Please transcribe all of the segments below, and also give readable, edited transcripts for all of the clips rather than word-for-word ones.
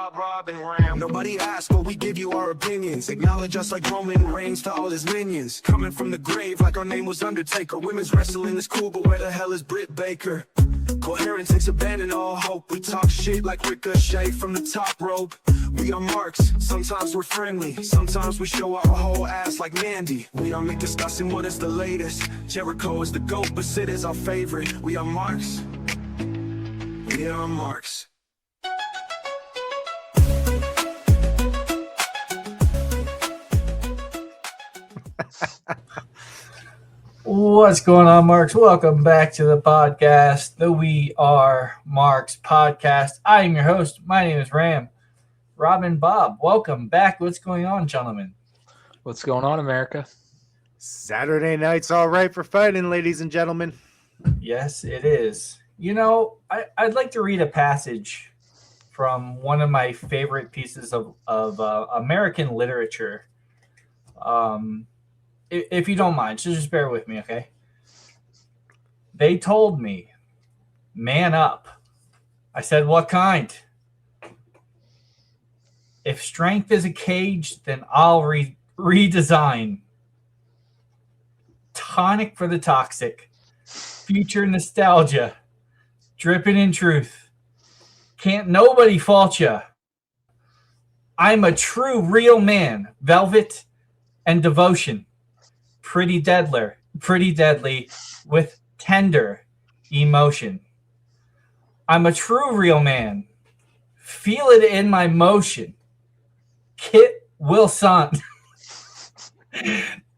Bob, Rob, and Ram. Nobody asks, but we give you our opinions. Acknowledge us like Roman Reigns to all his minions. Coming from the grave like our name was Undertaker. Women's wrestling is cool, but where the hell is Britt Baker? Coherence takes abandon all hope. We talk shit like Ricochet from the top rope. We are marks, sometimes we're friendly. Sometimes we show our whole ass like Mandy. We are discussing what is the latest. Jericho is the GOAT, but Sid is our favorite. We are marks. We are marks. What's going on, Marks? Welcome back to the podcast, the We Are Marks podcast. I am your host. My name is Ram. Robin, Bob, welcome back. What's going on, gentlemen? What's going on, America? Saturday night's all right for fighting, ladies and gentlemen. Yes, it is. You know, I'd like to read a passage from one of my favorite pieces of American literature. If you don't mind, so just bear with me, okay? They told me, man up. I said, what kind? If strength is a cage, then I'll redesign. Tonic for the toxic. Future nostalgia. Dripping in truth. Can't nobody fault ya. I'm a true real man. Velvet and devotion. Pretty deadly with tender emotion. I'm a true real man. Feel it in my motion. Kit Wilson.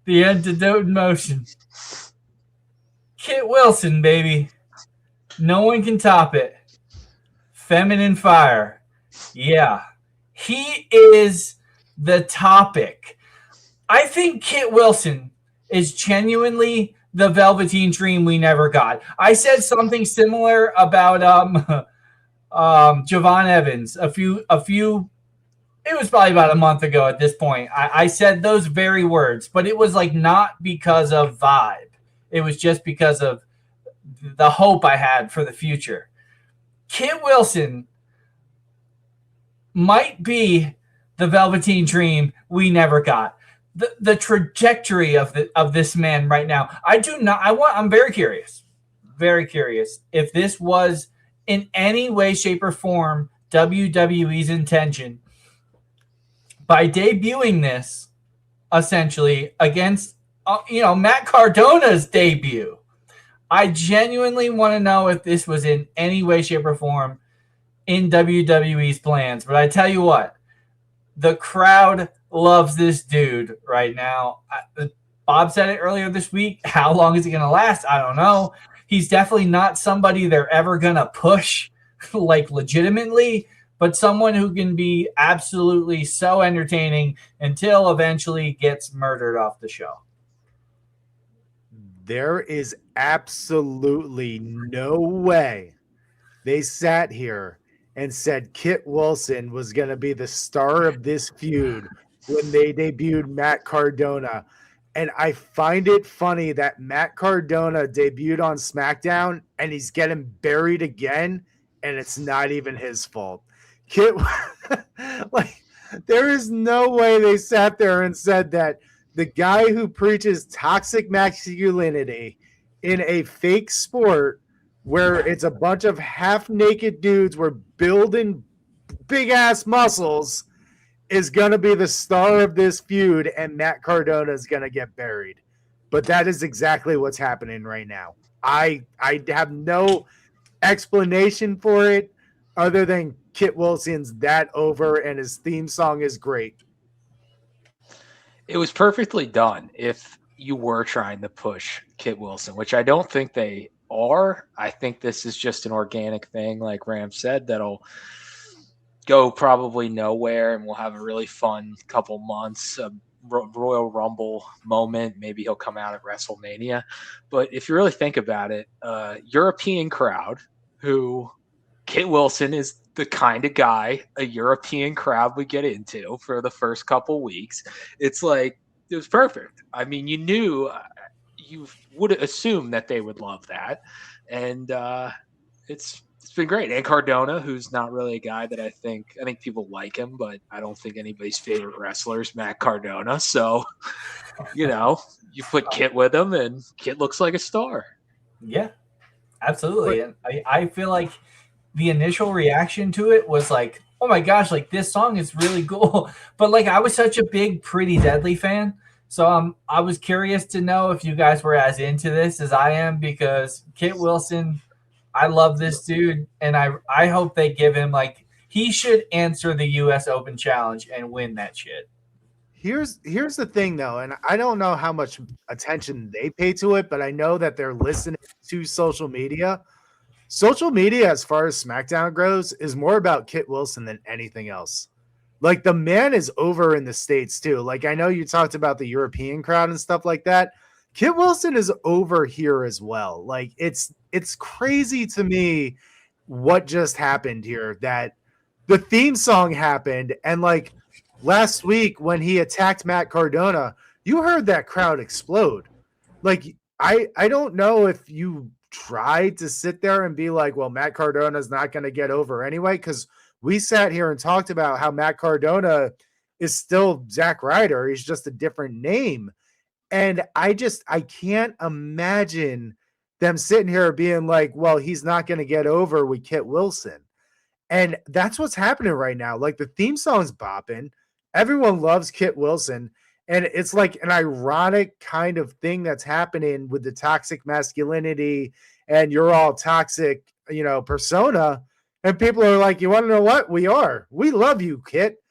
The antidote in motion. Kit Wilson, baby. No one can top it. Feminine fire. Yeah. He is the topic. I think Kit Wilson is genuinely the Velveteen Dream we never got. I said something similar about Javon Evans a few it was probably about a month ago at this point. I said those very words, but it was like not because of vibe. It was just because of the hope I had for the future. Kit Wilson might be the Velveteen Dream we never got. The trajectory of this man right now. I'm very curious if this was in any way, shape, or form WWE's intention by debuting this essentially against Matt Cardona's debut. I genuinely want to know if this was in any way, shape, or form in WWE's plans. But I tell you what, the crowd loves this dude right now. Bob said it earlier this week. How long is he going to last? I don't know. He's definitely not somebody they're ever going to push like legitimately, but someone who can be absolutely so entertaining until eventually gets murdered off the show. There is absolutely no way they sat here and said Kit Wilson was going to be the star of this feud when they debuted Matt Cardona. And I find it funny that Matt Cardona debuted on SmackDown and he's getting buried again, and it's not even his fault. Kit, like, there is no way they sat there and said that the guy who preaches toxic masculinity in a fake sport where it's a bunch of half-naked dudes were building big-ass muscles is going to be the star of this feud, and Matt Cardona is going to get buried. But that is exactly what's happening right now. I have no explanation for it other than Kit Wilson's that over, and his theme song is great. It was perfectly done if you were trying to push Kit Wilson, which I don't think they are. I think this is just an organic thing, like Ram said, that'll go probably nowhere, and we'll have a really fun couple months, a Royal Rumble moment. Maybe he'll come out at WrestleMania. But if you really think about it, European crowd, who Kit Wilson is the kind of guy a European crowd would get into for the first couple weeks. It's like, it was perfect. I mean, you knew, you would assume that they would love that. And it's it's been great. And Cardona, who's not really a guy that I think people like him, but I don't think anybody's favorite wrestler is Matt Cardona. So, you put Kit with him, and Kit looks like a star. Yeah, absolutely. And I feel like the initial reaction to it was like, oh my gosh, like this song is really cool. But like I was such a big Pretty Deadly fan. So I was curious to know if you guys were as into this as I am, because Kit Wilson, I love this dude, and I hope they give him, like, he should answer the US Open Challenge and win that shit. Here's the thing though, and I don't know how much attention they pay to it, but I know that they're listening to social media. Social media, as far as SmackDown goes, is more about Kit Wilson than anything else. Like, the man is over in the States too. Like, I know you talked about the European crowd and stuff like that. Kit Wilson is over here as well. Like, it's crazy to me what just happened here, that the theme song happened, and like last week when he attacked Matt Cardona, you heard that crowd explode. Like, I don't know if you tried to sit there and be like, well, Matt Cardona is not going to get over anyway, because we sat here and talked about how Matt Cardona is still Zack Ryder. He's just a different name. And I can't imagine them sitting here being like, well, he's not going to get over with Kit Wilson. And that's what's happening right now. Like, the theme song's bopping. Everyone loves Kit Wilson. And it's like an ironic kind of thing that's happening with the toxic masculinity and you're all toxic, persona. And people are like, you want to know what? We love you, Kit.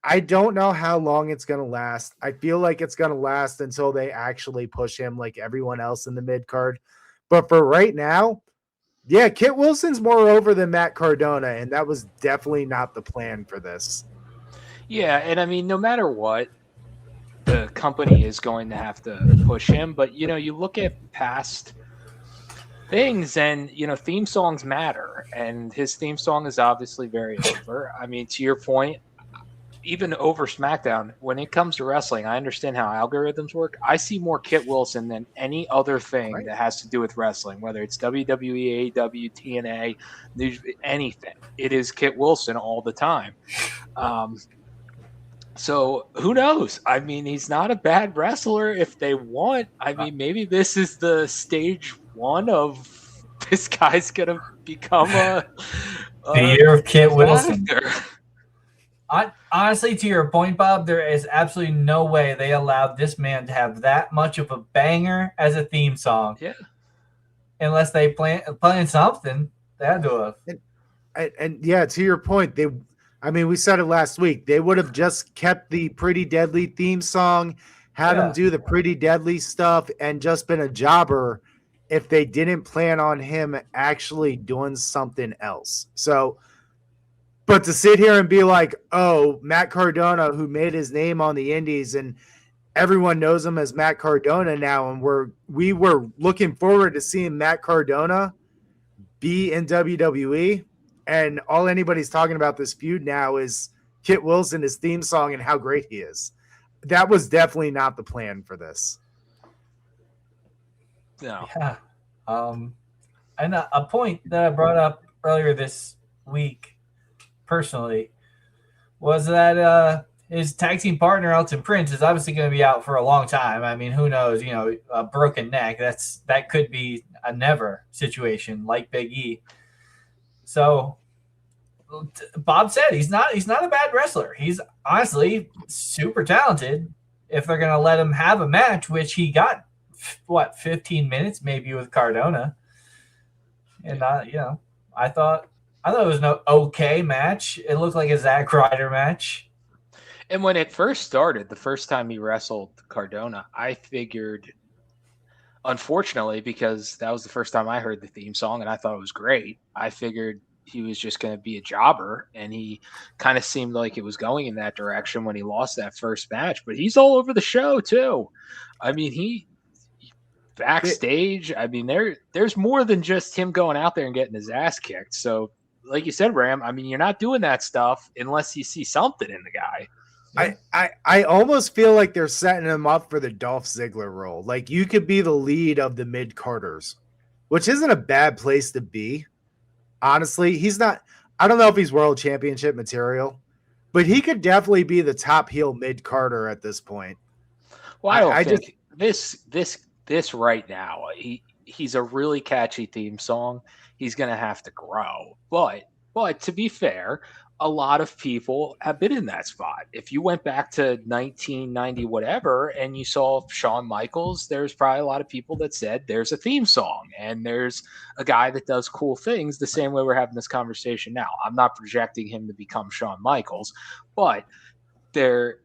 I don't know how long it's going to last. I feel like it's going to last until they actually push him like everyone else in the mid card. But for right now, yeah, Kit Wilson's more over than Matt Cardona. And that was definitely not the plan for this. Yeah. And I mean, no matter what, the company is going to have to push him. But, you look at past things and, theme songs matter. And his theme song is obviously very over. I mean, to your point, even over SmackDown, when it comes to wrestling, I understand how algorithms work. I see more Kit Wilson than any other thing that has to do with wrestling, whether it's WWE, AEW, TNA, anything. It is Kit Wilson all the time. So who knows? I mean, he's not a bad wrestler if they want. I mean, maybe this is the stage one of this guy's going to become the year of Kit Wilson. Honestly, to your point, Bob, there is absolutely no way they allowed this man to have that much of a banger as a theme song. Yeah. Unless they plan something. They had to have. And yeah, to your point, we said it last week. They would have just kept the Pretty Deadly theme song, had him do the Pretty Deadly stuff, and just been a jobber if they didn't plan on him actually doing something else. So, but to sit here and be like, oh, Matt Cardona, who made his name on the indies, and everyone knows him as Matt Cardona now, and we were looking forward to seeing Matt Cardona be in WWE. And all anybody's talking about this feud now is Kit Wilson, his theme song, and how great he is. That was definitely not the plan for this. No. Yeah. And a point that I brought up earlier this week, personally, was that his tag team partner, Elton Prince, is obviously going to be out for a long time. I mean, who knows? A broken neck. That could be a never situation like Big E. So Bob said he's not a bad wrestler. He's honestly super talented if they're going to let him have a match, which he got, 15 minutes maybe with Cardona. And I thought it was an okay match. It looked like a Zack Ryder match. And when it first started, the first time he wrestled Cardona, I figured, unfortunately, because that was the first time I heard the theme song and I thought it was great, I figured he was just going to be a jobber, and he kind of seemed like it was going in that direction when he lost that first match. But he's all over the show too. I mean, he backstage. I mean, there's more than just him going out there and getting his ass kicked. So, like you said, Ram, I mean, you're not doing that stuff unless you see something in the guy. I almost feel like they're setting him up for the Dolph Ziggler role. Like, you could be the lead of the mid-carders, which isn't a bad place to be. honestly, he's not. I don't know if he's world championship material, but he could definitely be the top heel mid Carter at this point. Well, I don't I just think this right now. He's a really catchy theme song. He's going to have to grow, but to be fair, a lot of people have been in that spot. If you went back to 1990 whatever and you saw Shawn Michaels, there's probably a lot of people that said there's a theme song and there's a guy that does cool things the same way we're having this conversation now. I'm not projecting him to become Shawn Michaels, but there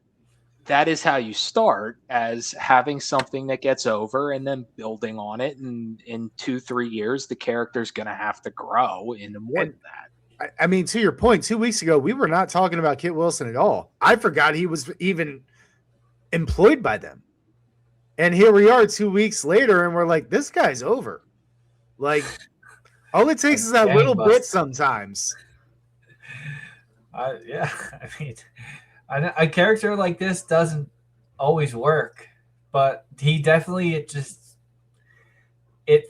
that is how you start, as having something that gets over and then building on it. And in 2-3 years, the character's going to have to grow into more than that. I mean, to your point, 2 weeks ago, we were not talking about Kit Wilson at all. I forgot he was even employed by them. And here we are 2 weeks later, and we're like, this guy's over. Like, all it takes is that little bit sometimes. Yeah, I mean, a character like this doesn't always work, but he definitely it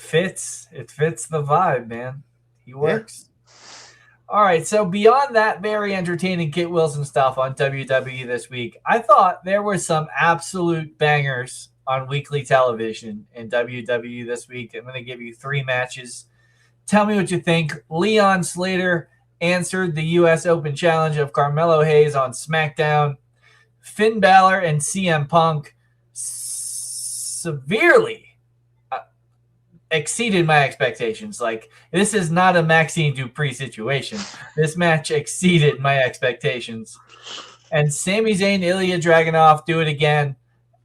fits the vibe, man. He works. Yeah. All right, so beyond that very entertaining Kit Wilson stuff on WWE this week, I thought there were some absolute bangers on weekly television in WWE this week. I'm going to give you 3 matches. Tell me what you think. Leon Slater answered the U.S. Open challenge of Carmelo Hayes on SmackDown. Finn Balor and CM Punk severely exceeded my expectations. Like, this is not a Maxine Dupree situation. This match exceeded my expectations. And Sami Zayn, Ilya Dragunov do it again.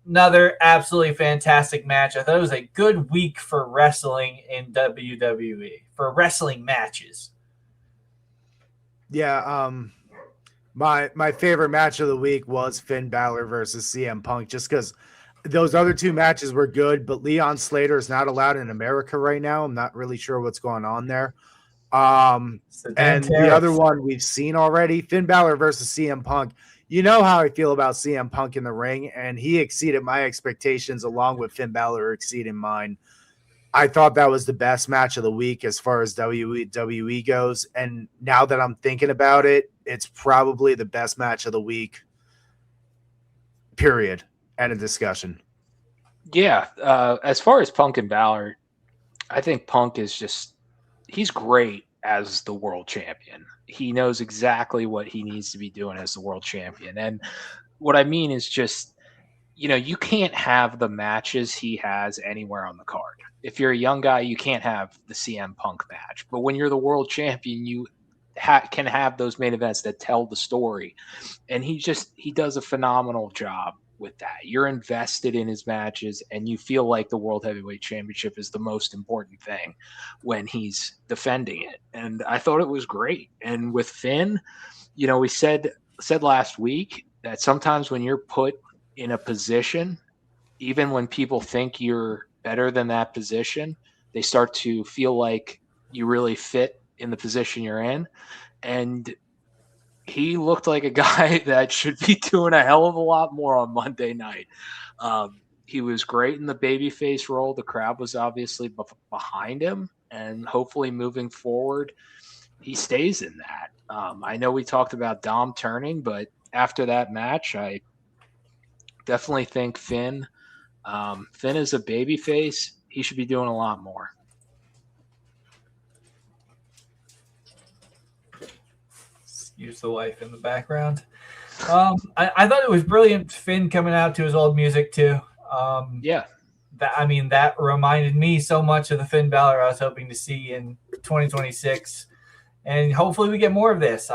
Another absolutely fantastic match. I thought it was a good week for wrestling in WWE, for wrestling matches. Yeah, my favorite match of the week was Finn Balor versus CM Punk, just because those other 2 matches were good, but Leon Slater is not allowed in America right now. I'm not really sure what's going on there. And the other one we've seen already, Finn Balor versus CM Punk. You know how I feel about CM Punk in the ring, and he exceeded my expectations along with Finn Balor exceeding mine. I thought that was the best match of the week as far as WWE goes. And now that I'm thinking about it, it's probably the best match of the week, period. End of discussion. Yeah. As far as Punk and Balor, I think Punk is he's great as the world champion. He knows exactly what he needs to be doing as the world champion. And what I mean is you can't have the matches he has anywhere on the card. If you're a young guy, you can't have the CM Punk match. But when you're the world champion, you can have those main events that tell the story. And he does a phenomenal job with that. You're invested in his matches, and you feel like the World Heavyweight Championship is the most important thing when he's defending it. And I thought it was great. And with Finn, we said last week that sometimes when you're put in a position, even when people think you're better than that position, they start to feel like you really fit in the position you're in. And he looked like a guy that should be doing a hell of a lot more on Monday night. He was great in the babyface role. The crowd was obviously behind him, and hopefully moving forward, he stays in that. I know we talked about Dom turning, but after that match, I definitely think Finn is a babyface. He should be doing a lot more. Excuse the wife in the background. I thought it was brilliant. Finn coming out to his old music too. Yeah. That reminded me so much of the Finn Balor I was hoping to see in 2026. And hopefully we get more of this.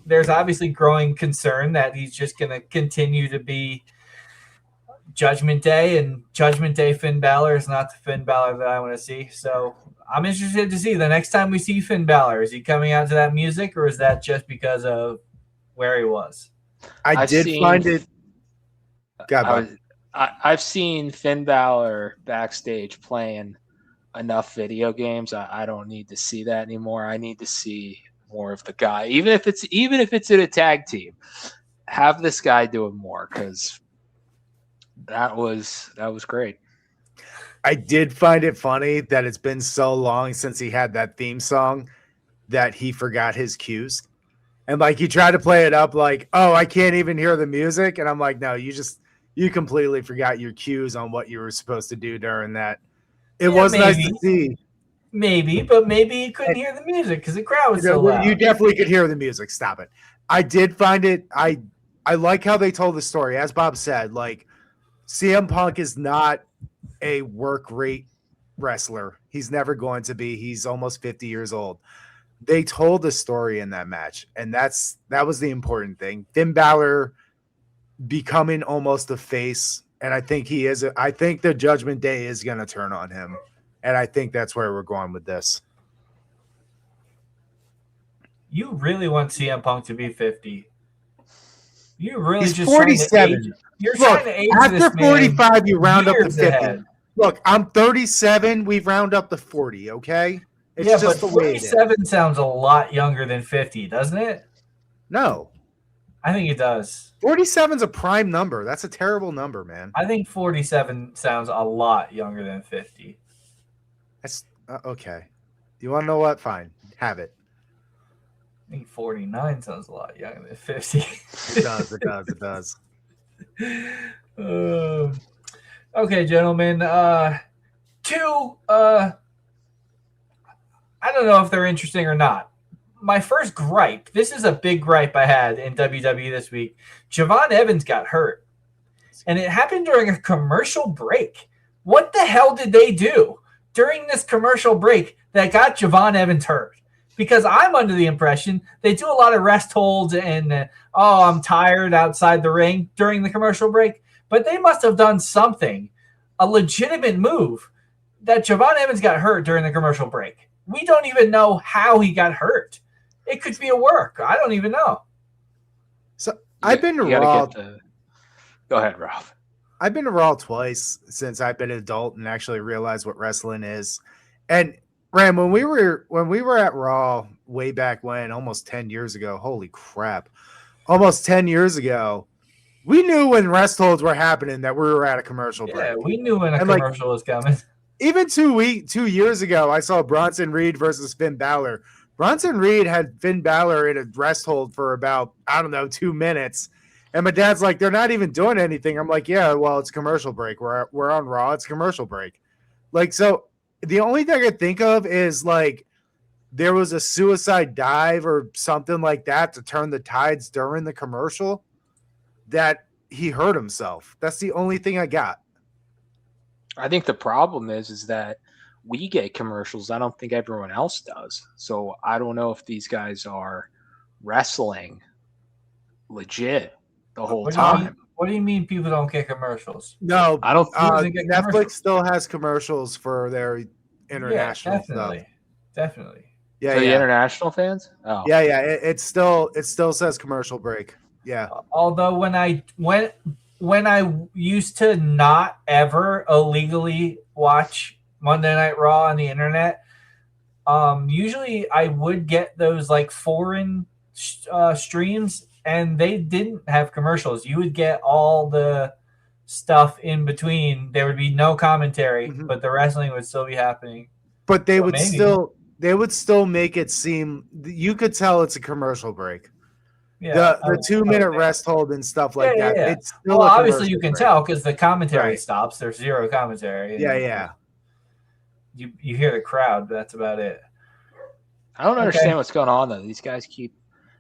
There's obviously growing concern that he's just going to continue to be Judgment Day, and Judgment Day Finn Balor is not the Finn Balor that I want to see. So I'm interested to see the next time we see Finn Balor. Is he coming out to that music, or is that just because of where he was? I've seen Finn Balor backstage playing enough video games. I don't need to see that anymore. I need to see more of the guy, even if it's in a tag team. Have this guy doing more, because that was great. I did find it funny that it's been so long since he had that theme song, that he forgot his cues. And like he tried to play it up like, oh, I can't even hear the music. And I'm like, no, you completely forgot your cues on what you were supposed to do during that. It was nice to see. Maybe, but maybe he couldn't hear the music because the crowd was so loud. You definitely could hear the music. Stop it. I did find it. I like how they told the story. As Bob said, like CM Punk is not a work rate wrestler. He's never going to be. He's almost 50 years old. They told the story in that match, and that was the important thing. Finn Balor becoming almost a face, and I think he is. I think the Judgment Day is going to turn on him, and I think that's where we're going with this. You really want CM Punk to be 50? You really He's just 47. You're trying to age after this 45, you round up to 50. Ahead. Look, I'm 37. We round up to 40. Okay. It's just but 47 sounds a lot younger than 50, doesn't it? No. I think it does. 47 is a prime number. That's a terrible number, man. I think 47 sounds a lot younger than 50. That's okay. You want to know what? Fine. Have it. I think 49 sounds a lot younger than 50. It does. It does. It does. Okay, gentlemen. Two. I don't know if they're interesting or not. My first gripe, this is a big gripe I had in WWE this week. Javon Evans got hurt, and it happened during a commercial break. What the hell did they do during this commercial break that got Javon Evans hurt? Because I'm under the impression they do a lot of rest holds and, I'm tired outside the ring during the commercial break, but they must have done something, a legitimate move, that Javon Evans got hurt during the commercial break. We don't even know how he got hurt. It could be a work. I don't even know. So I've been to Raw. Go ahead, Ralph. I've been to Raw twice since I've been an adult and actually realized what wrestling is. And Ram, when we were at Raw way back when, almost 10 years ago, holy crap, almost 10 years ago, we knew when rest holds were happening that we were at a commercial break. Yeah, we knew when a commercial was coming. Even 2 years ago, I saw Bronson Reed versus Finn Balor. Bronson Reed had Finn Balor in a rest hold for about, 2 minutes. And my dad's like, they're not even doing anything. I'm like, yeah, well, it's commercial break. We're on Raw. It's commercial break. Like, so the only thing I could think of is like there was a suicide dive or something like that to turn the tides during the commercial that he hurt himself. That's the only thing I got. I think the problem is that we get commercials. I don't think everyone else does. So I don't know if these guys are wrestling legit the whole time. What do you mean people don't get commercials? No, I don't. Netflix still has commercials for their international stuff. Definitely. Yeah, for the international fans. Oh, yeah. It still says commercial break. Yeah. Although when I used to not ever illegally watch Monday Night Raw on the internet, usually I would get those like foreign streams, and they didn't have commercials. You would get all the stuff in between. There would be no commentary, but the wrestling would still be happening. But they would still make it seem, you could tell it's a commercial break. Yeah, the 2-minute rest hold and stuff like that. Yeah. It's still obviously you can tell because the commentary stops. There's zero commentary. Yeah. You hear the crowd, but that's about it. I don't understand what's going on though. These guys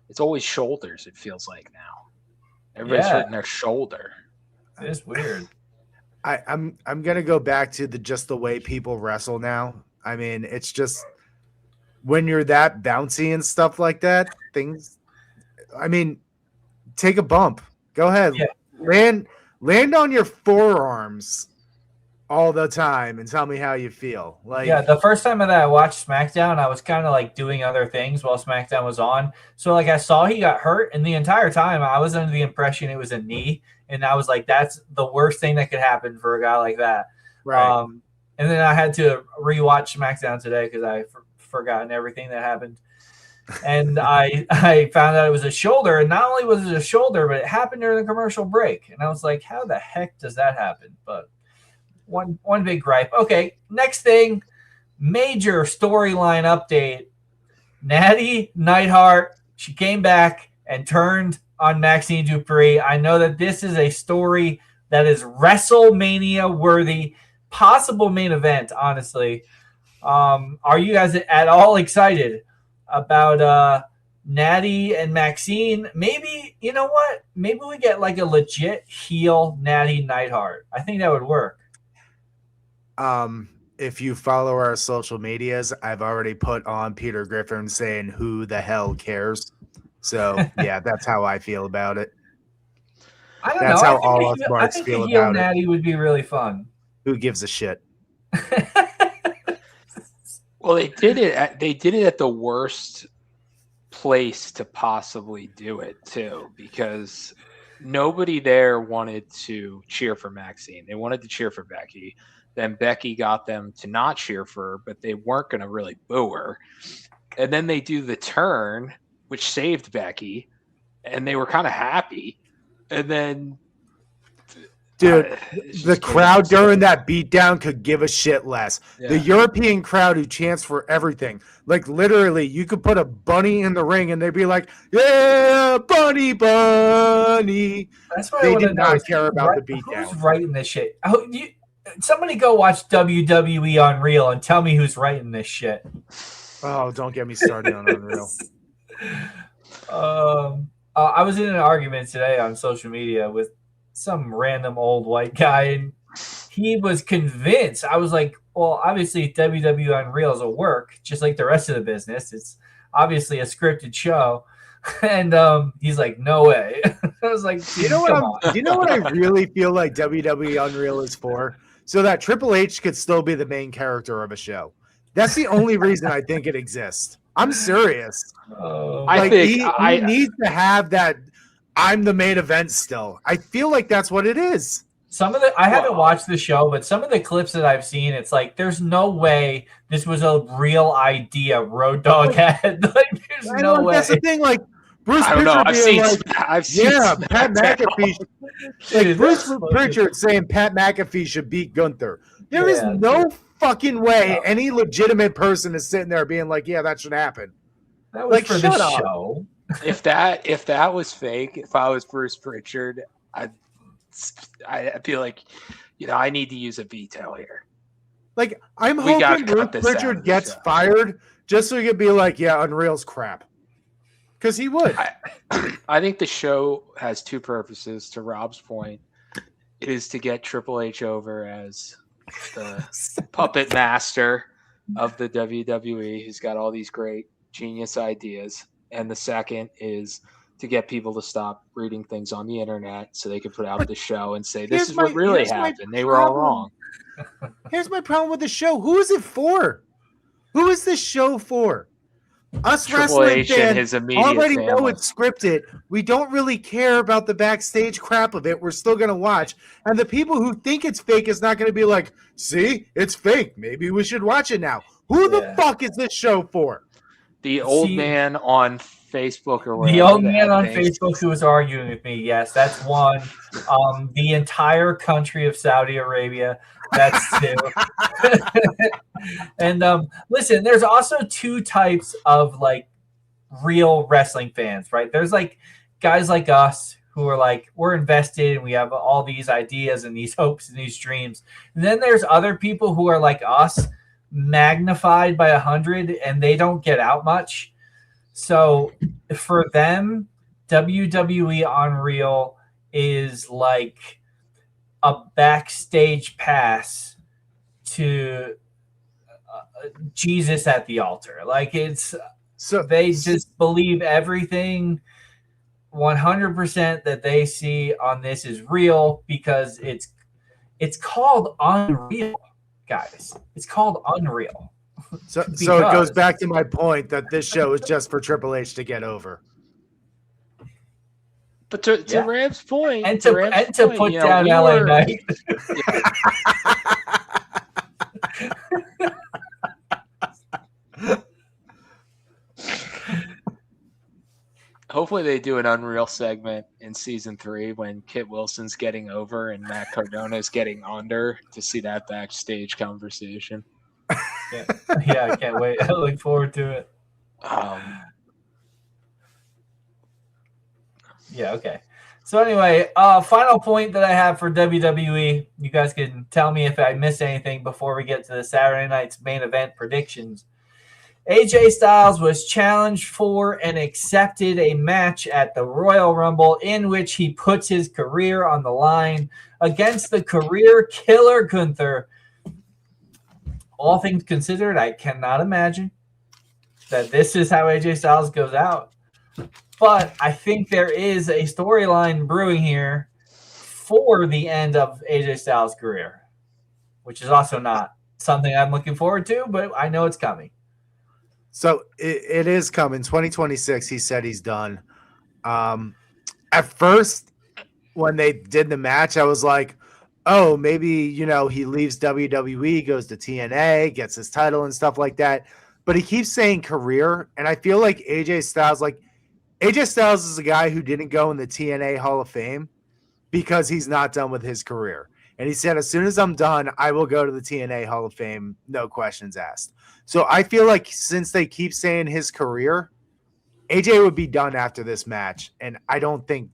it's always shoulders, it feels like now. Everybody's hurting their shoulder. It's weird. I'm gonna go back to just the way people wrestle now. I mean, it's just when you're that bouncy and stuff like that, take a bump. Go ahead. Yeah. Land on your forearms all the time and tell me how you feel. The first time that I watched SmackDown, I was kind of like doing other things while SmackDown was on. So like I saw he got hurt, and the entire time I was under the impression it was a knee, and I was like, that's the worst thing that could happen for a guy like that. Right. And then I had to rewatch SmackDown today because I forgotten everything that happened. And I found out it was a shoulder, and not only was it a shoulder, but it happened during the commercial break. And I was like, how the heck does that happen? But one big gripe. Okay, next thing, major storyline update. Natty Neidhart, she came back and turned on Maxine Dupree. I know that this is a story that is WrestleMania worthy, possible main event, honestly. Are you guys at all excited about Natty and Maxine? Maybe, you know what? Maybe we get like a legit heel Natty Neidhart. I think that would work. If you follow our social medias, I've already put on Peter Griffin saying, "Who the hell cares?" So yeah, that's how I feel about it. I don't That's know. how I think all a us heel, I marks think feel a heel about it. Natty would be really fun. Who gives a shit? Well, they did it. They did it at the worst place to possibly do it too, because nobody there wanted to cheer for Maxine. They wanted to cheer for Becky. Then Becky got them to not cheer for her, but they weren't going to really boo her. And then they do the turn, which saved Becky, and they were kind of happy. And then, dude, the crowd during that beatdown could give a shit less. Yeah. The European crowd who chants for everything, like literally, you could put a bunny in the ring and they'd be like, "Yeah, bunny, bunny." That's what They I want to did know. not is care who's about wri- the beatdown. Who's writing this shit? Somebody go watch WWE Unreal and tell me who's writing this shit. Oh, don't get me started on Unreal. I was in an argument today on social media with some random old white guy, and he was convinced. I was like, well, obviously WWE Unreal is a work, just like the rest of the business. It's obviously a scripted show. And he's like, no way. I was like, You know what? You know what I really feel like WWE Unreal is for? So that Triple H could still be the main character of a show. That's the only reason I think it exists. I'm serious. I Like think he needs to have that. I'm the main event still. I feel like that's what it is. I haven't watched the show, but some of the clips that I've seen, it's like there's no way this was a real idea Road Dogg had. Like there's no way. That's the thing. Like Bruce I don't know. Pritchard I've seen Pat McAfee. Dude, Bruce that's Pritchard saying Pat McAfee should beat Gunther. There is Yeah, no fucking way any legitimate person is sitting there being like, "Yeah, that should happen." That was Like, for the shut up. show. If that was fake, if I was Bruce Pritchard, I feel like, I need to use a veto here. Like, I'm We gotta hoping Bruce cut this out of Pritchard the gets show. fired just so he could be like, "Yeah, Unreal's crap," because he would. I think the show has two purposes. To Rob's point, it is to get Triple H over as the puppet master of the WWE, who's got all these great genius ideas. And the second is to get people to stop reading things on the internet so they can put out the show and say, this is what really happened. They were all wrong. Here's my problem with the show. Who is it for? Who is this show for? Us Triple wrestling H and fans his immediate already know family. it's scripted. We don't really care about the backstage crap of it. We're still going to watch. And the people who think it's fake is not going to be like, "See, it's fake. Maybe we should watch it now." Who the fuck is this show for? The old man on Facebook or whatever. The old man on Facebook who was arguing with me. Yes, that's one. The entire country of Saudi Arabia. That's two. And listen, there's also two types of like real wrestling fans, right? There's like guys like us who are like, we're invested and we have all these ideas and these hopes and these dreams. And then there's other people who are like us, magnified by 100, and they don't get out much. So for them, WWE Unreal is like a backstage pass to Jesus at the altar. Like they just believe everything 100% that they see on this is real because it's called Unreal, guys. It's called Unreal. So it goes back to my point that this show is just for Triple H to get over. But to Ram's point, and to put down LA Knight. Hopefully they do an Unreal segment in season 3 when Kit Wilson's getting over and Matt Cardona is getting under to see that backstage conversation. Yeah, I can't wait. I look forward to it. Yeah, okay. So anyway, final point that I have for WWE. You guys can tell me if I missed anything before we get to the Saturday night's main event predictions. AJ Styles was challenged for and accepted a match at the Royal Rumble in which he puts his career on the line against the career killer Gunther. All things considered, I cannot imagine that this is how AJ Styles goes out. But I think there is a storyline brewing here for the end of AJ Styles' career, which is also not something I'm looking forward to, but I know it's coming. So it is coming. 2026, he said he's done. At first, when they did the match, I was like, oh, maybe, he leaves WWE, goes to TNA, gets his title and stuff like that. But he keeps saying career. And I feel like AJ Styles is a guy who didn't go in the TNA Hall of Fame because he's not done with his career. And he said, as soon as I'm done, I will go to the TNA Hall of Fame, no questions asked. So I feel like since they keep saying his career, AJ would be done after this match. And I don't think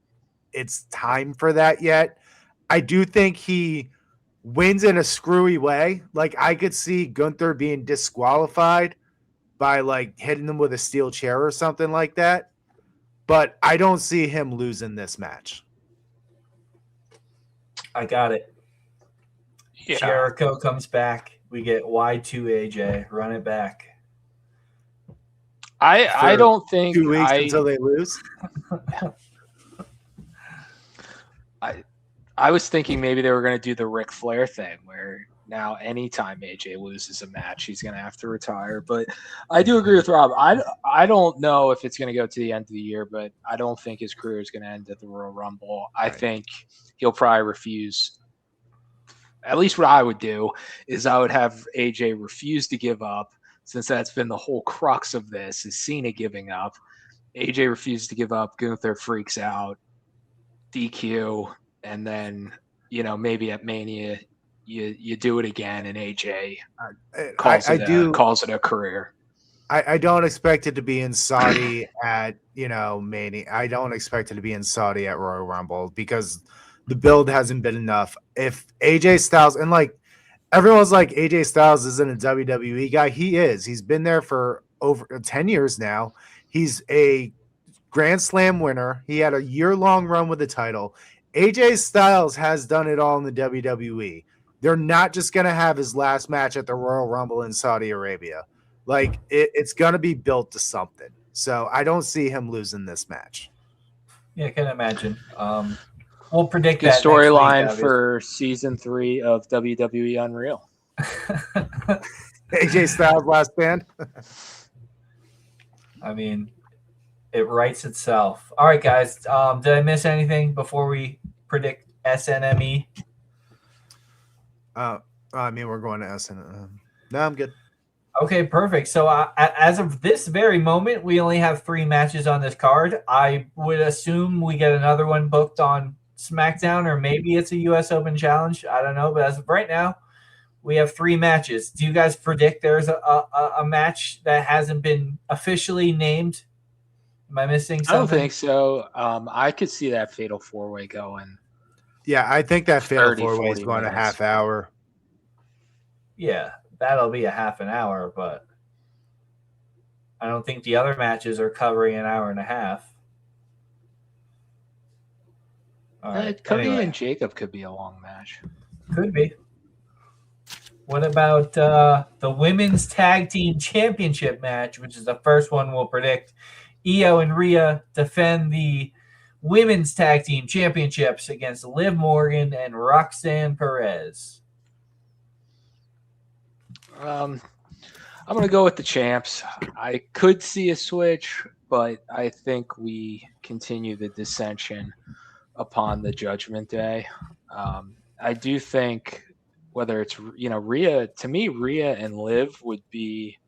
it's time for that yet. I do think he wins in a screwy way. Like, I could see Gunther being disqualified by like hitting him with a steel chair or something like that. But I don't see him losing this match. I got it. Yeah. Jericho comes back. We get Y2AJ. Run it back. I don't think 2 weeks until they lose. I was thinking maybe they were going to do the Ric Flair thing where now anytime AJ loses a match, he's going to have to retire. But I do agree with Rob. I don't know if it's going to go to the end of the year, but I don't think his career is going to end at the Royal Rumble. I think he'll probably refuse. At least what I would do is I would have AJ refuse to give up, since that's been the whole crux of this, is Cena giving up. AJ refuses to give up. Gunther freaks out. DQ. And then, maybe at Mania, you do it again, and AJ calls it a career. I don't expect it to be in Saudi at, Mania. I don't expect it to be in Saudi at Royal Rumble because the build hasn't been enough. If AJ Styles, and like everyone's like AJ Styles isn't a WWE guy, he is. He's been there for over 10 years now. He's a Grand Slam winner. He had a year-long run with the title. AJ Styles has done it all in the WWE. They're not just going to have his last match at the Royal Rumble in Saudi Arabia. Like, it's going to be built to something. So I don't see him losing this match. Yeah, I can imagine. We'll predict good that storyline for season 3 of WWE Unreal. AJ Styles last band. I mean, it writes itself. All right, guys. Did I miss anything before we predict SNME? We're going to SNME. No, I'm good. Okay, perfect. So as of this very moment, we only have 3 matches on this card. I would assume we get another one booked on SmackDown, or maybe it's a U.S. Open Challenge. I don't know, but as of right now, we have 3 matches. Do you guys predict there's a match that hasn't been officially named? Am I missing something? I don't think so. I could see that Fatal 4-Way going. Yeah, I think that Fatal 4-Way is going a half hour. Yeah, that'll be a half an hour, but I don't think the other matches are covering an hour and a half. All right. Cody and Jacob could be a long match. Could be. What about the Women's Tag Team Championship match, which is the first one we'll predict? Io and Rhea defend the Women's Tag Team Championships against Liv Morgan and Roxanne Perez. I'm going to go with the champs. I could see a switch, but I think we continue the dissension upon the Judgment Day. I do think whether it's, Rhea, to me, Rhea and Liv would be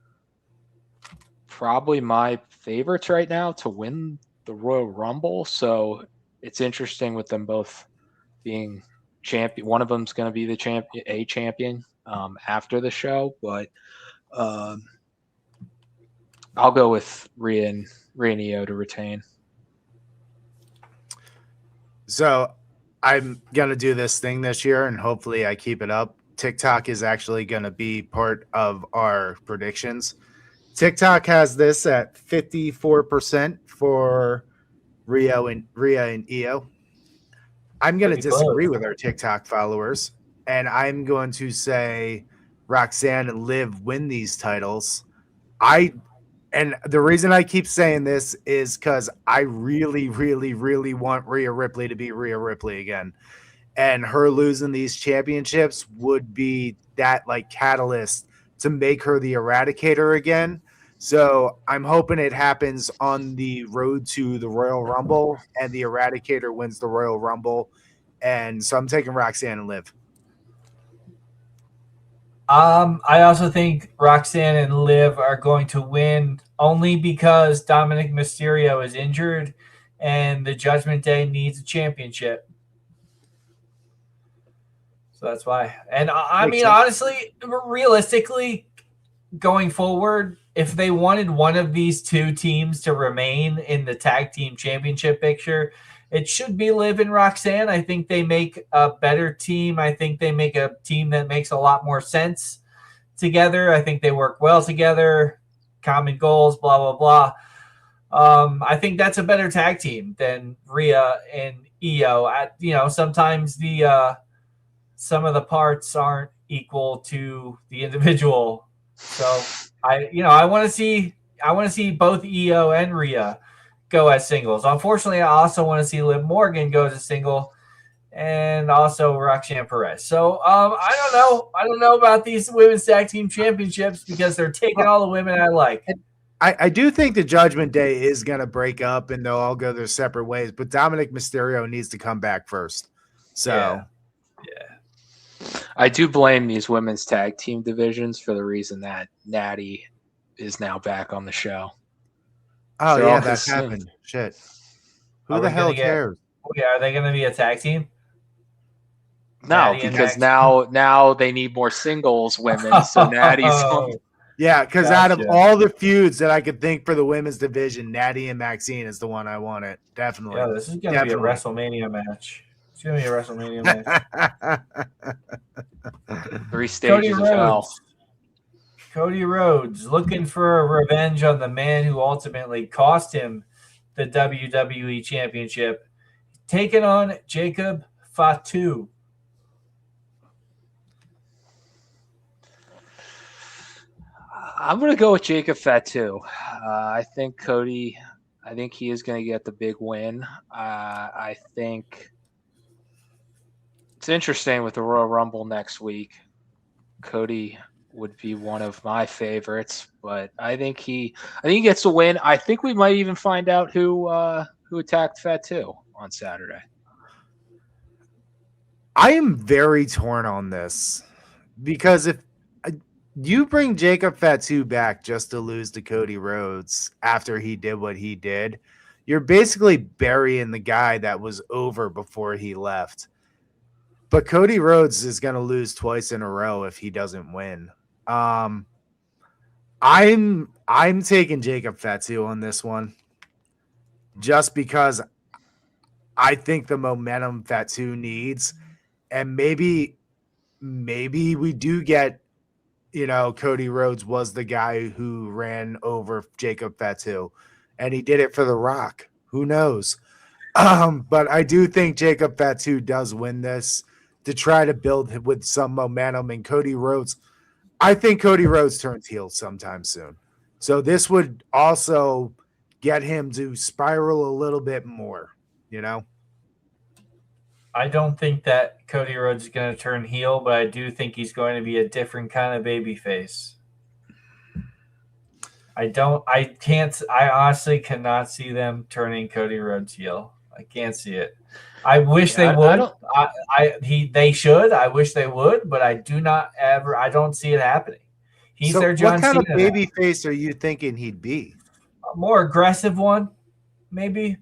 probably my favorites right now to win the Royal Rumble. So it's interesting with them both being champion. One of them's going to be the champion after the show, but I'll go with Rhea and Io to retain. So I'm gonna do this thing this year, and hopefully I keep it up. TikTok is actually gonna be part of our predictions. TikTok has this at 54% for Rhea and Io. I'm going to Pretty close. disagree with our TikTok followers, and I'm going to say Roxanne and Liv win these titles. And the reason I keep saying this is because I really, really, really want Rhea Ripley to be Rhea Ripley again. And her losing these championships would be that like catalyst to make her the Eradicator again. So I'm hoping it happens on the road to the Royal Rumble, and the Eradicator wins the Royal Rumble. And so I'm taking Roxanne and Liv. I also think Roxanne and Liv are going to win only because Dominic Mysterio is injured and the Judgment Day needs a championship. So that's why. And I mean, honestly, realistically, going forward, if they wanted one of these two teams to remain in the tag team championship picture, it should be Liv and Roxanne. I think they make a better team. I think they make a team that makes a lot more sense together. I think they work well together, common goals, blah, blah, blah. I think that's a better tag team than Rhea and Io. Sometimes some of the parts aren't equal to the individual. So I want to see both Io and Rhea go as singles. Unfortunately, I also want to see Liv Morgan go as a single, and also Roxanne Perez. So I don't know about these women's tag team championships because they're taking all the women I like. I do think the Judgment Day is going to break up and they'll all go their separate ways, but Dominic Mysterio needs to come back first. So yeah. I do blame these women's tag team divisions for the reason that Natty is now back on the show. Oh, so yeah, that happened. Shit. Who the hell cares? Are they going to be a tag team? No, because now they need more singles women. So Natty's on. Yeah, because out of all the feuds that I could think for the women's division, Natty and Maxine is the one I wanted. Definitely. Yeah, this is going to be a WrestleMania match. It's going to be a WrestleMania match. 3 stages of hell. Cody Rhodes looking for revenge on the man who ultimately cost him the WWE Championship, taking on Jacob Fatu. I'm going to go with Jacob Fatu. I think he is going to get the big win. I think it's interesting with the Royal Rumble next week. Cody would be one of my favorites, but I think he gets the win. I think we might even find out who attacked Fatu on Saturday. I am very torn on this because if you bring Jacob Fatu back just to lose to Cody Rhodes after he did what he did, you're basically burying the guy that was over before he left. But Cody Rhodes is going to lose twice in a row if he doesn't win. I'm taking Jacob Fatu on this one just because I think the momentum Fatu needs, and maybe we do get, Cody Rhodes was the guy who ran over Jacob Fatu, and he did it for The Rock. Who knows? But I do think Jacob Fatu does win this to try to build with some momentum, and Cody Rhodes. I think Cody Rhodes turns heel sometime soon. So this would also get him to spiral a little bit more, I don't think that Cody Rhodes is going to turn heel, but I do think he's going to be a different kind of babyface. I honestly cannot see them turning Cody Rhodes heel. I can't see it. I wish they would. They should. I wish they would, but I don't see it happening. He's their John Cena. What kind of baby face are you thinking he'd be? A more aggressive one, maybe.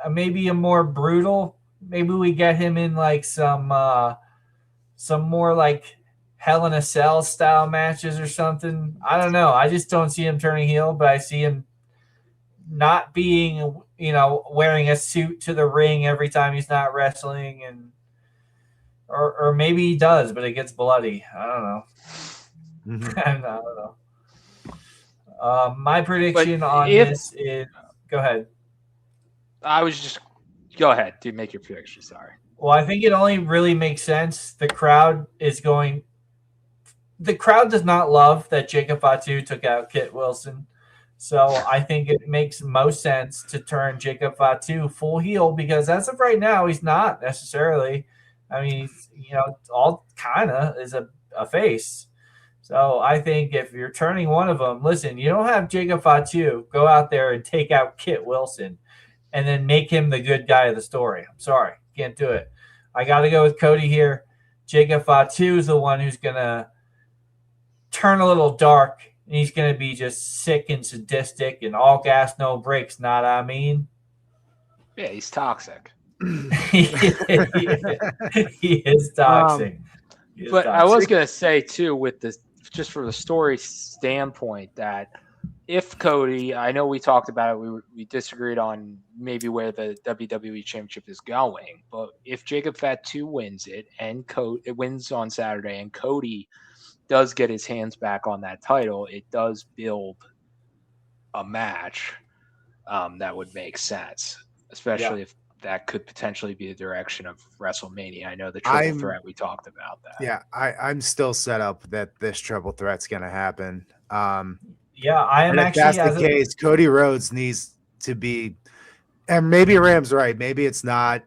Maybe a more brutal. Maybe we get him in like some more like Hell in a Cell style matches or something. I don't know. I just don't see him turning heel, but I see him not being, wearing a suit to the ring every time he's not wrestling, and or maybe he does, but it gets bloody. I don't know. Mhm. I don't know. My prediction But on if- this is go ahead. Go ahead, dude. Make your prediction. Sorry. Well, I think it only really makes sense. The crowd does not love that Jacob Fatu took out Kit Wilson. So I think it makes most sense to turn Jacob Fatu full heel, because as of right now, he's not necessarily. I mean, he's, all kind of is a face. So I think if you're turning one of them, listen, you don't have Jacob Fatu go out there and take out Kit Wilson and then make him the good guy of the story. I'm sorry. Can't do it. I got to go with Cody here. Jacob Fatu is the one who's going to turn a little dark, and he's going to be just sick and sadistic and all gas, no brakes. Not I mean. Yeah, he's toxic. He is toxic. But I was going to say, too, with this, just from the story standpoint, that if Cody, I know we talked about it, we disagreed on maybe where the WWE Championship is going, but if Jacob Fatu wins it and it wins on Saturday, and Cody does get his hands back on that title, it does build a match that would make sense, especially if that could potentially be the direction of WrestleMania. I know the triple threat, we talked about that. Yeah, I'm still set up that this triple threat's going to happen. Yeah, I am and actually. If that's the case, Cody Rhodes needs to be, and maybe Ram's right. Maybe it's not,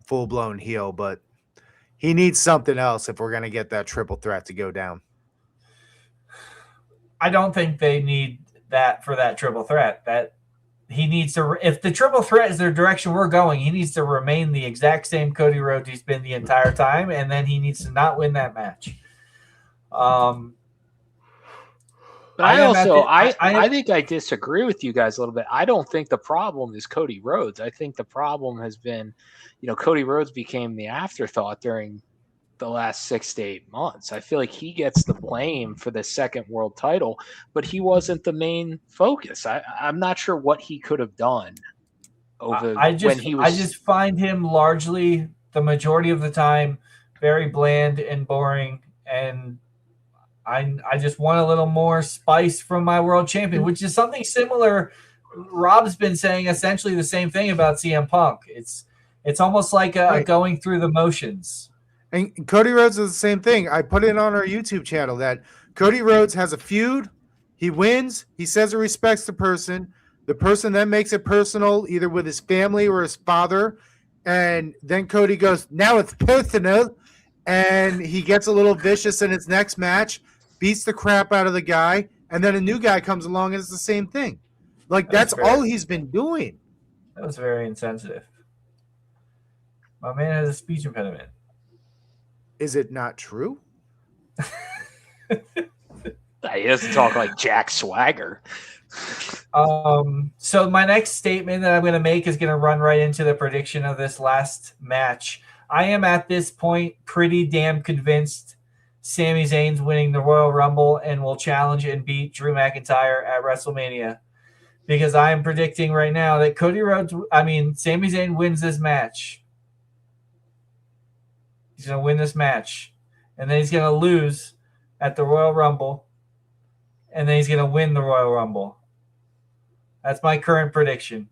full blown heel, but he needs something else if we're going to get that triple threat to go down. I don't think they need that for that triple threat. That he needs to, if the triple threat is the direction we're going, he needs to remain the exact same Cody Rhodes he's been the entire time, and then he needs to not win that match. But I think I disagree with you guys a little bit. I don't think the problem is Cody Rhodes. I think the problem has been, Cody Rhodes became the afterthought during the last 6 to 8 months. I feel like he gets the blame for the second world title, but he wasn't the main focus. I'm not sure what he could have done I just find him largely, the majority of the time, very bland and boring, and I just want a little more spice from my world champion, which is something similar. Rob's been saying essentially the same thing about CM Punk. It's almost like going through the motions. And Cody Rhodes is the same thing. I put it on our YouTube channel that Cody Rhodes has a feud. He wins. He says he respects the person. The person then makes it personal, either with his family or his father. And then Cody goes, now it's personal. And he gets a little vicious in his next match, beats the crap out of the guy. And then a new guy comes along and it's the same thing. Like, that's all he's been doing. That was very insensitive. My man has a speech impediment. Is it not true? He doesn't talk like Jack Swagger. So my next statement that I'm going to make is going to run right into the prediction of this last match. I am at this point pretty damn convinced Sami Zayn's winning the Royal Rumble and will challenge and beat Drew McIntyre at WrestleMania, because I am predicting right now that Sami Zayn wins this match. He's going to win this match, and then he's going to lose at the Royal Rumble, and then he's going to win the Royal Rumble. That's my current prediction.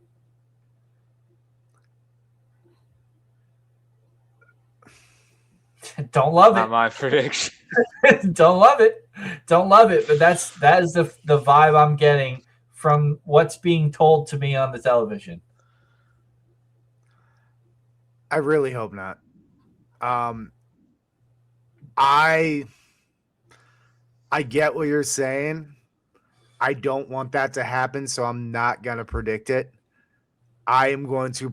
Don't love it. Not my prediction. Don't love it. But that is the vibe I'm getting from what's being told to me on the television. I really hope not. I get what you're saying. I don't want that to happen, so I'm not going to predict it. I am going to,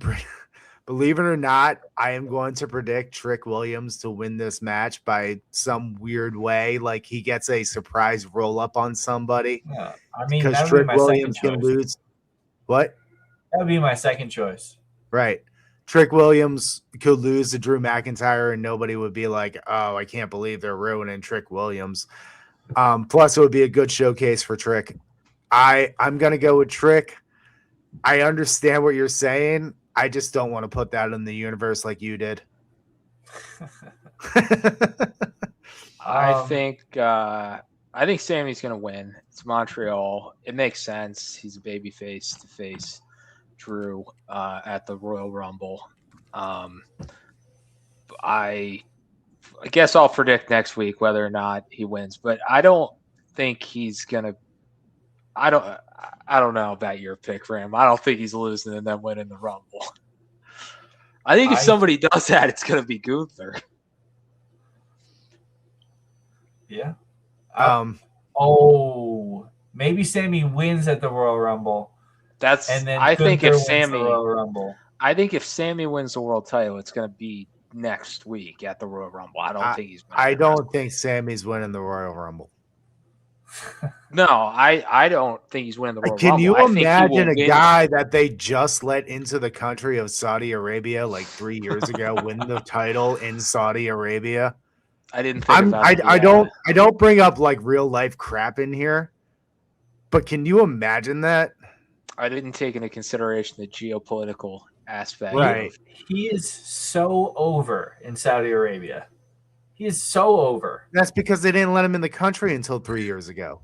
believe it or not, I am going to predict Trick Williams to win this match by some weird way. Like, he gets a surprise roll-up on somebody. Yeah, because Trick Williams can lose. What? That would be my second choice. Right. Trick Williams could lose to Drew McIntyre and nobody would be like, oh, I can't believe they're ruining Trick Williams. Plus, it would be a good showcase for Trick. I'm going to go with Trick. I understand what you're saying. I just don't want to put that in the universe like you did. I think Sammy's going to win. It's Montreal. It makes sense. He's a baby face to face Drew at the Royal Rumble. I guess I'll predict next week whether or not he wins, but I don't think he's going to. I don't know about your pick for him. I don't think he's losing and then winning the Rumble. I think if somebody does that, it's going to be Gunther. Yeah. Maybe Sammy wins at the Royal Rumble. I think if Sammy wins the world title, it's going to be next week at the Royal Rumble. I don't think he's. I don't think Sammy's winning the Royal Rumble. No, I don't think he's winning the Royal Rumble. Can you imagine a guy that they just let into the country of Saudi Arabia like 3 years ago win the title in Saudi Arabia? I didn't think about it. I don't bring up like real life crap in here, but can you imagine that? I didn't take into consideration the geopolitical aspect. Right. He is so over in Saudi Arabia. He is so over. That's because they didn't let him in the country until 3 years ago.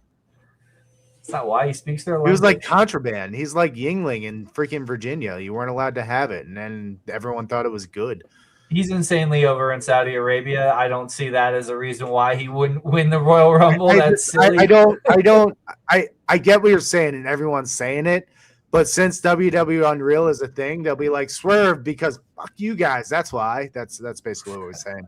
That's not why he speaks their language. He was like contraband. He's like Yingling in freaking Virginia. You weren't allowed to have it, and then everyone thought it was good. He's insanely over in Saudi Arabia. I don't see that as a reason why he wouldn't win the Royal Rumble. That's silly. I get what you're saying, and everyone's saying it. But since WWE Unreal is a thing, they'll be like, swerve because fuck you guys. That's why. That's basically what we're saying.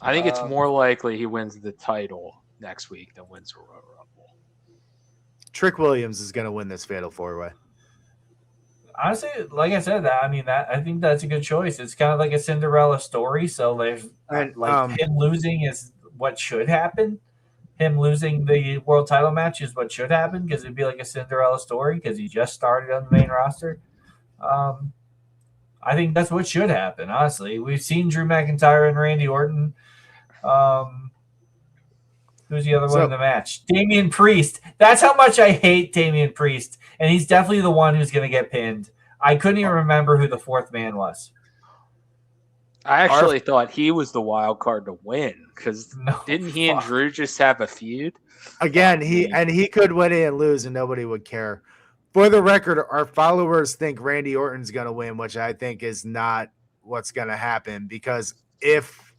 I think it's more likely he wins the title next week than wins the Royal Rumble. Trick Williams is going to win this Fatal 4-Way. Honestly, like I said, I think that's a good choice. It's kind of like a Cinderella story. So there's him losing is what should happen. Him losing the world title match is what should happen because it'd be like a Cinderella story because he just started on the main roster. I think that's what should happen. Honestly, we've seen Drew McIntyre and Randy Orton. Who's the other one in the match? Damian Priest. That's how much I hate Damian Priest. And he's definitely the one who's going to get pinned. I couldn't even remember who the fourth man was. I actually thought he was the wild card to win because didn't he and Drew just have a feud? Again, he could win it and lose and nobody would care. For the record, our followers think Randy Orton's going to win, which I think is not what's going to happen because if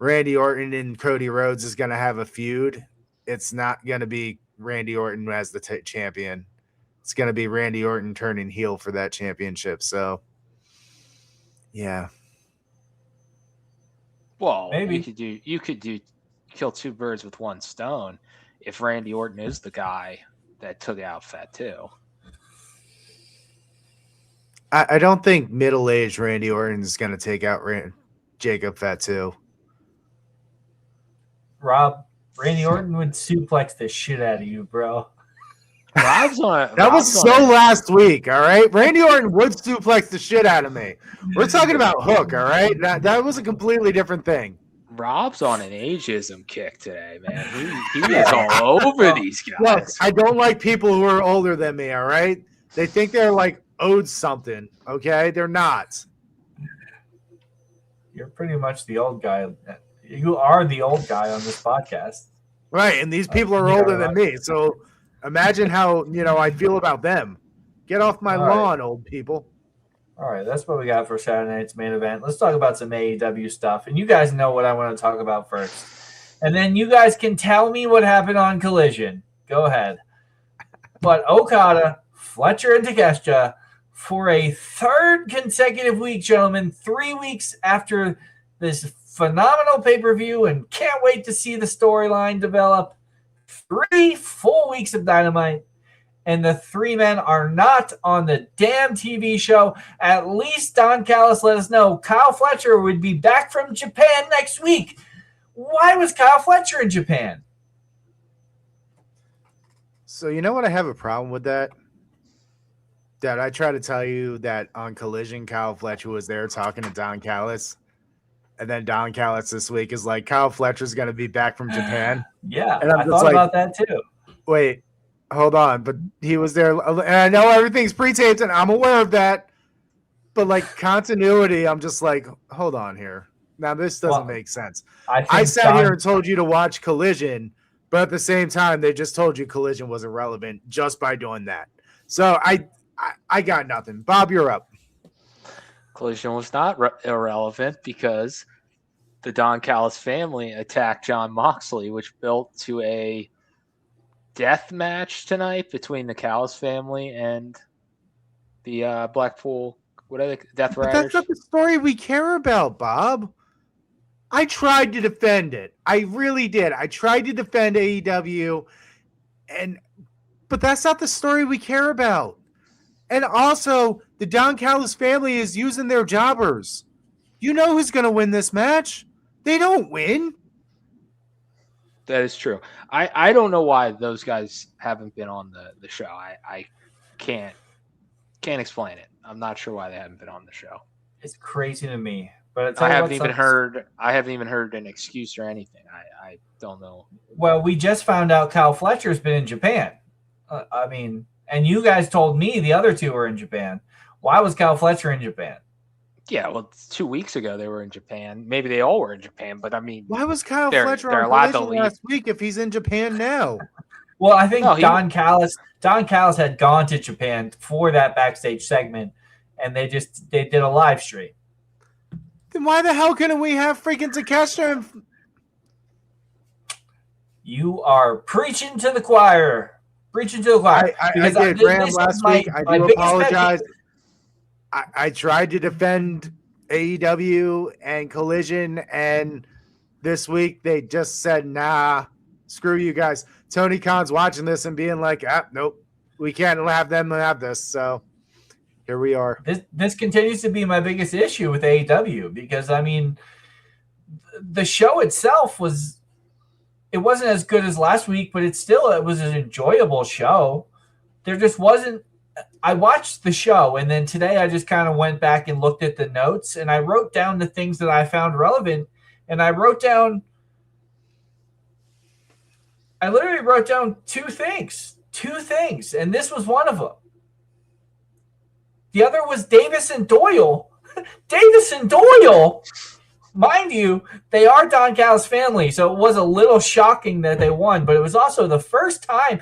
Randy Orton and Cody Rhodes is going to have a feud, it's not going to be Randy Orton as the champion. It's going to be Randy Orton turning heel for that championship. So, yeah. Well, maybe you could kill two birds with one stone if Randy Orton is the guy that took out Fatu. I don't think middle-aged Randy Orton is going to take out Jacob Fatu. Rob, Randy Orton would suplex the shit out of you, bro. Rob's on. That was so last week, all right? Randy Orton would suplex the shit out of me. We're talking about Hook, all right? That was a completely different thing. Rob's on an ageism kick today, man. He is all over these guys. Look, I don't like people who are older than me, all right? They think they're like owed something, okay? They're not. You're pretty much the old guy. You are the old guy on this podcast. Right, and these people are older than me, so imagine how, I feel about them. Get off my lawn, old people. All right, that's what we got for Saturday night's main event. Let's talk about some AEW stuff. And you guys know what I want to talk about first. And then you guys can tell me what happened on Collision. Go ahead. But Okada, Fletcher, and Takeshita for a third consecutive week, gentlemen, 3 weeks after this phenomenal pay-per-view, and can't wait to see the storyline develop. 3 full weeks of Dynamite. And the three men are not on the damn TV show. At least Don Callis let us know Kyle Fletcher would be back from Japan next week. Why was Kyle Fletcher in Japan? So you know what I have a problem with that? Dad, I try to tell you that on Collision, Kyle Fletcher was there talking to Don Callis. And then Don Callis this week is like, Kyle Fletcher's going to be back from Japan. Yeah, And I'm I just thought like, about that too. wait, hold on. But he was there. And I know everything's pre-taped, and I'm aware of that. But like continuity, I'm just like, hold on here. Now, this doesn't make sense. I sat here and told you to watch Collision, but at the same time, they just told you Collision was irrelevant just by doing that. So I got nothing. Bob, you're up. Collision was not irrelevant because the Don Callis family attacked John Moxley, which built to a death match tonight between the Callis family and the Blackpool, what are they, Death But Riders? that's not the story we care about, Bob. I tried to defend it. I really did. I tried to defend AEW, but that's not the story we care about. And also, the Don Callis family is using their jobbers. You know who's going to win this match? They don't win. That is true. I don't know why those guys haven't been on the show. I can't explain it. I'm not sure why they haven't been on the show. It's crazy to me. But I haven't even heard an excuse or anything. I don't know. Well, we just found out Kyle Fletcher's been in Japan. I mean, and you guys told me the other two were in Japan. Why was Kyle Fletcher in Japan? Yeah, well, 2 weeks ago they were in Japan. Maybe they all were in Japan, but I mean, why was Kyle Fletcher on Collision last week if he's in Japan now? Well, I think Don Callis had gone to Japan for that backstage segment, and they did a live stream. Then why the hell couldn't we have freaking Takeshita? You are preaching to the choir. Preaching to the choir. I did, Graham, last week. I do apologize. I tried to defend AEW and Collision, and this week they just said, nah, screw you guys. Tony Khan's watching this and being like, nope, we can't have them have this. So here we are. This continues to be my biggest issue with AEW because, I mean, the show itself wasn't as good as last week, but it was an enjoyable show. There just wasn't. I watched the show, and then today I just kind of went back and looked at the notes, and I wrote down the things that I found relevant, and I literally wrote down two things, and this was one of them. The other was Davis and Doyle. Davis and Doyle, mind you, they are Don Callis family, so it was a little shocking that they won, but it was also the first time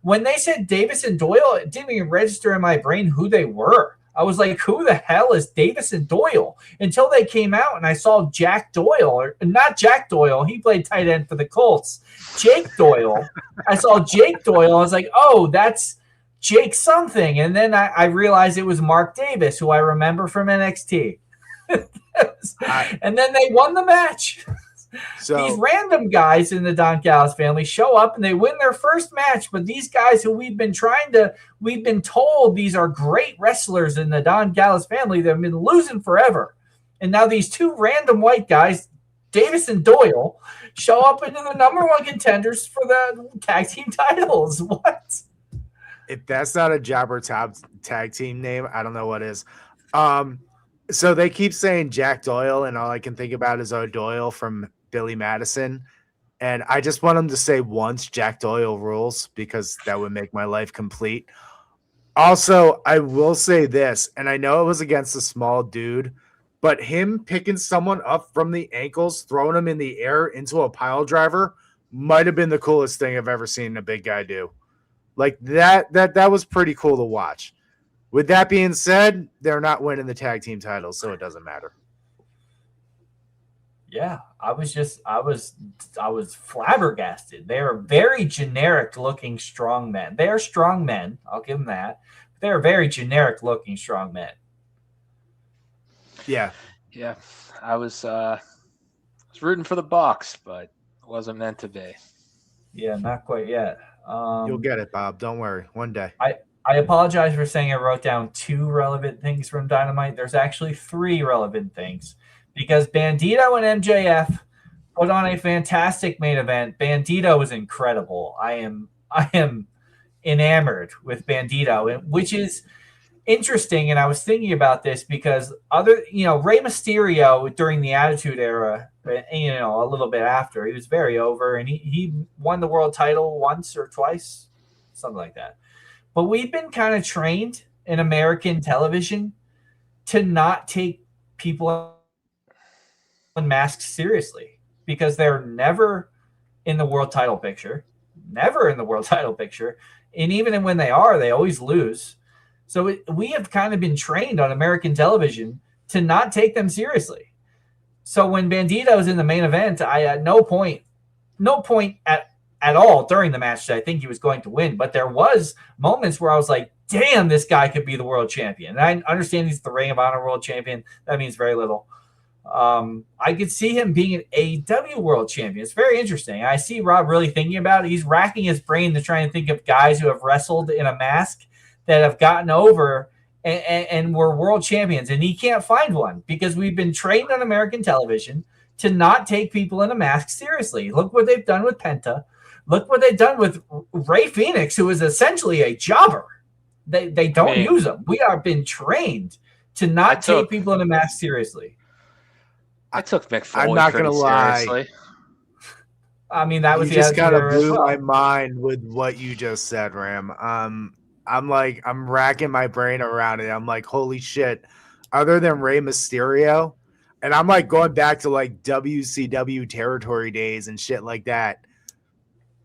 when they said Davis and Doyle, it didn't even register in my brain who they were. I was like, who the hell is Davis and Doyle? Until they came out and I saw Jack Doyle, or not Jack Doyle. He played tight end for the Colts. Jake Doyle. I saw Jake Doyle. I was like, oh, that's Jake something. And then I realized it was Mark Davis, who I remember from NXT. And then they won the match. So these random guys in the Don Callis family show up and they win their first match. But these guys who we've been told these are great wrestlers in the Don Callis family, they've been losing forever. And now these two random white guys, Davis and Doyle, show up into the number one contenders for the tag team titles. What? If that's not a jobber top tag team name, I don't know what is. So they keep saying Jack Doyle, and all I can think about is O'Doyle from Billy Madison. And I just want them to say once Jack Doyle rules, because that would make my life complete. Also, I will say this, and I know it was against a small dude, but him picking someone up from the ankles, throwing him in the air into a pile driver might have been the coolest thing I've ever seen a big guy do. Like that was pretty cool to watch. With that being said, they're not winning the tag team titles, so it doesn't matter. Yeah, I was flabbergasted. They are very generic looking strong men. They are strong men. I'll give them that. They're very generic looking strong men. Yeah. Yeah. I was rooting for the Bucks, but it wasn't meant to be. Yeah, not quite yet. You'll get it, Bob. Don't worry. One day. I apologize for saying I wrote down 2 relevant things from Dynamite. There's actually 3 relevant things because Bandito and MJF put on a fantastic main event. Bandito was incredible. I am enamored with Bandito, which is interesting. And I was thinking about this because Rey Mysterio during the Attitude Era, a little bit after, he was very over, and he won the world title once or twice, something like that. But we've been kind of trained in American television to not take people in masks seriously because they're never in the world title picture, and even when they are, they always lose. So we have kind of been trained on American television to not take them seriously. So when Bandito's in the main event, I at no point at all during the match I think he was going to win. But there was moments where I was like, damn, this guy could be the world champion. And I understand he's the Ring of Honor world champion. That means very little. I could see him being an AEW world champion. It's very interesting. I see Rob really thinking about it. He's racking his brain to try and think of guys who have wrestled in a mask that have gotten over and were world champions. And he can't find one because we've been trained on American television to not take people in a mask seriously. Look what they've done with Penta. Look what they've done with Ray Phoenix, who is essentially a jobber. They don't use him. We are been trained to not take people in a mask seriously. I took Mick Foley I'm not going to lie. Seriously. I mean, that was you just kind of blew well. my mind with what you just said, Ram. I'm racking my brain around it. I'm like, holy shit. Other than Rey Mysterio, and I'm like going back to like WCW territory days and shit like that.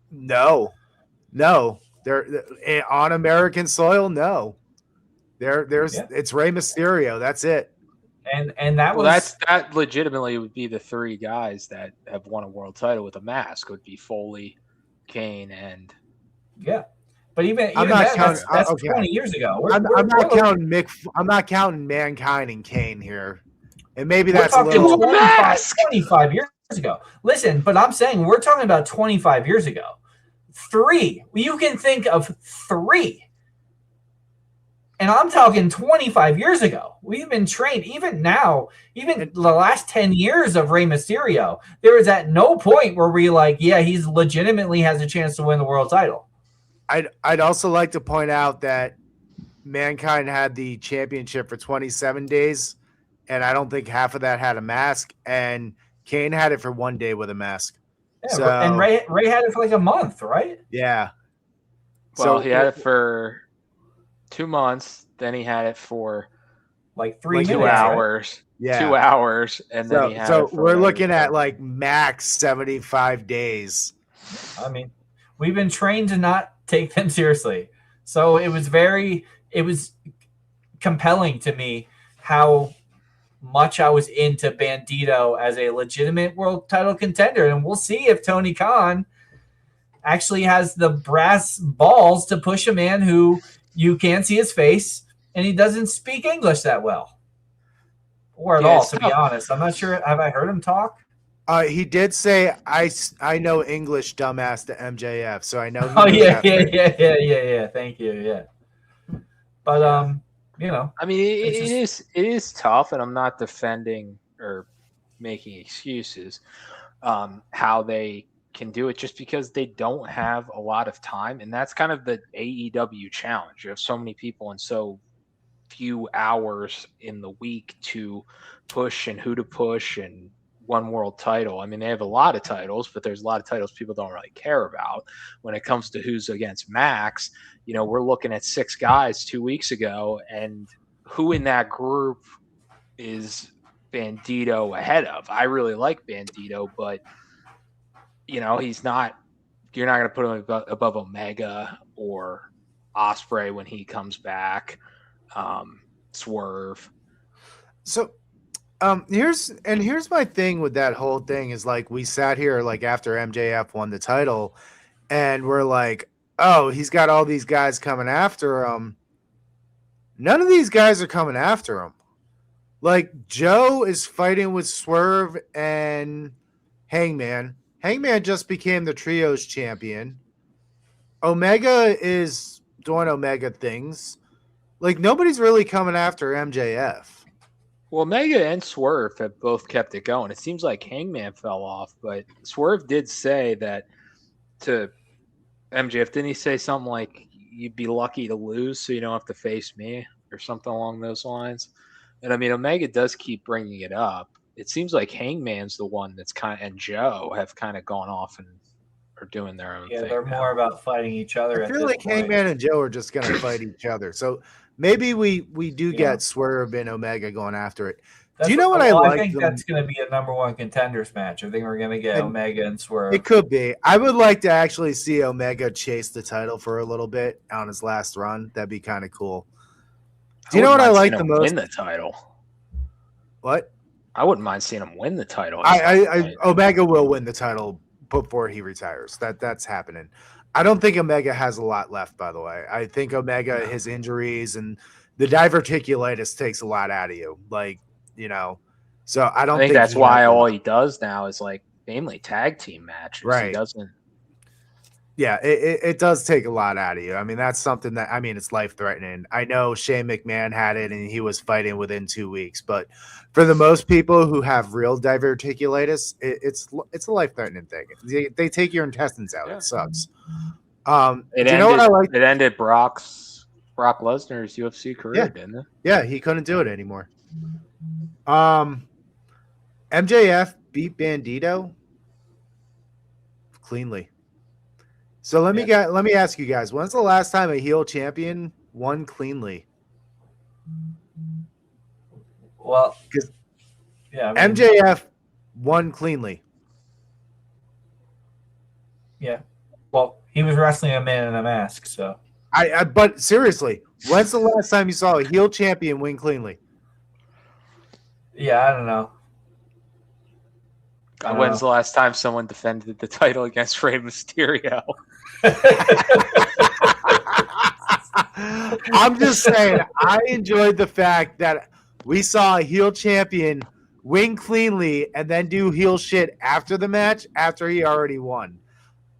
No, they're on American soil. No, it's Rey Mysterio. That's it. And that that legitimately would be the three guys that have won a world title with a mask. Would be Foley, Kane, and But even I'm not that's okay. 20 years ago. I'm not counting Mick. I'm not counting Mankind and Kane here, and maybe that's a little 25 years ago. Listen, but I'm saying we're talking about 25 years ago. Three. You can think of three. And I'm talking 25 years ago. We've been trained. Even now, even the last 10 years of Rey Mysterio, there is at no point where we're like, yeah, he's legitimately has a chance to win the world title. I'd also like to point out that Mankind had the championship for 27 days, and I don't think half of that had a mask, and Kane had it for 1 day with a mask. Yeah, and Ray had it for like a month, right? Yeah. Well, he had it for 2 months, then he had it for like 3 minutes, 2 hours. Right? Yeah. 2 hours, and then he had it for we're looking at like max 75 days. I mean, we've been trained to not take them seriously. So it was compelling to me how much I was into Bandito as a legitimate world title contender. And we'll see if Tony Khan actually has the brass balls to push a man who you can't see his face and he doesn't speak English that well. Or at all, to be honest. I'm not sure. Have I heard him talk? He did say, I know English, dumbass, to MJF, so I know. Yeah. Thank you. Yeah. But, I mean, it is tough, and I'm not defending or making excuses how they can do it just because they don't have a lot of time. And that's kind of the AEW challenge. You have so many people and so few hours in the week to push and who to push and one world title. I mean, they have a lot of titles, but there's a lot of titles people don't really care about. When it comes to who's against Max, we're looking at 6 guys 2 weeks ago, and who in that group is Bandito ahead of? I really like Bandito, but he's not. You're not going to put him above Omega or Ospreay when he comes back. Swerve. So. Here's my thing with that whole thing is like we sat here like after MJF won the title and we're like, oh, he's got all these guys coming after him. None of these guys are coming after him. Like Joe is fighting with Swerve and Hangman. Hangman just became the trios champion. Omega is doing Omega things. Like nobody's really coming after MJF. Well, Omega and Swerve have both kept it going. It seems like Hangman fell off, but Swerve did say that to MJF. Didn't he say something like, you'd be lucky to lose, so you don't have to face me or something along those lines. And I mean, Omega does keep bringing it up. It seems like Hangman's the one that's and Joe have kind of gone off and are doing their own Yeah, thing. they're more about fighting each other. I feel like Hangman and Joe are just going to fight each other. So maybe we do get Swerve and Omega going after it. Do you know what I like? I think that's going to be a number one contenders match. I think we're going to get Omega and Swerve. It could be. I would like to actually see Omega chase the title for a little bit on his last run. That'd be kind of cool. Do you know what I like the most? Win the title. What? I wouldn't mind seeing him win the title. Omega will win the title before he retires. That's happening. I don't think Omega has a lot left, by the way. I think Omega, his injuries and the diverticulitis takes a lot out of you. Like, you know, so I don't think that's why all he does now is like mainly tag team matches. Right. He doesn't. Yeah, it does take a lot out of you. I mean, that's something that, I mean, it's life-threatening. I know Shane McMahon had it and he was fighting within 2 weeks, but for the most people who have real diverticulitis, it's a life-threatening thing. They take your intestines out. Yeah. It sucks. It ended Brock Lesnar's UFC career, didn't it? Yeah, he couldn't do it anymore. MJF beat Bandito cleanly. So let me ask you guys, when's the last time a heel champion won cleanly? Well, MJF won cleanly. Yeah. Well, he was wrestling a man in a mask, so. But seriously, when's the last time you saw a heel champion win cleanly? Yeah, I don't know. When's the last time someone defended the title against Rey Mysterio? I'm just saying, I enjoyed the fact that we saw a heel champion win cleanly and then do heel shit after the match after he already won.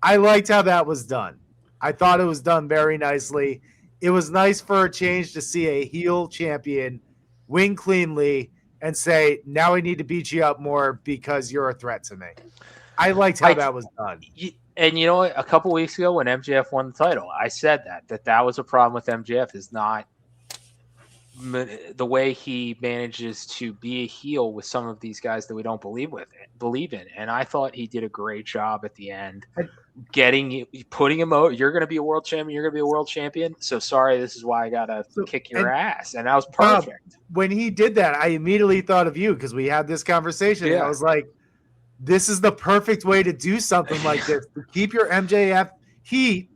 I liked how that was done. I thought it was done very nicely. It was nice for a change to see a heel champion win cleanly and say, now I need to beat you up more because you're a threat to me. I liked how that was done. And you know what? A couple weeks ago when MJF won the title, I said that was a problem with MJF is not the way he manages to be a heel with some of these guys that we don't believe in. And I thought he did a great job at the end. Putting him out. You're going to be a world champion. You're going to be a world champion. So sorry, this is why I got to kick your ass. And that was perfect. When he did that, I immediately thought of you because we had this conversation. Yeah. And I was like, this is the perfect way to do something like this. To keep your MJF heat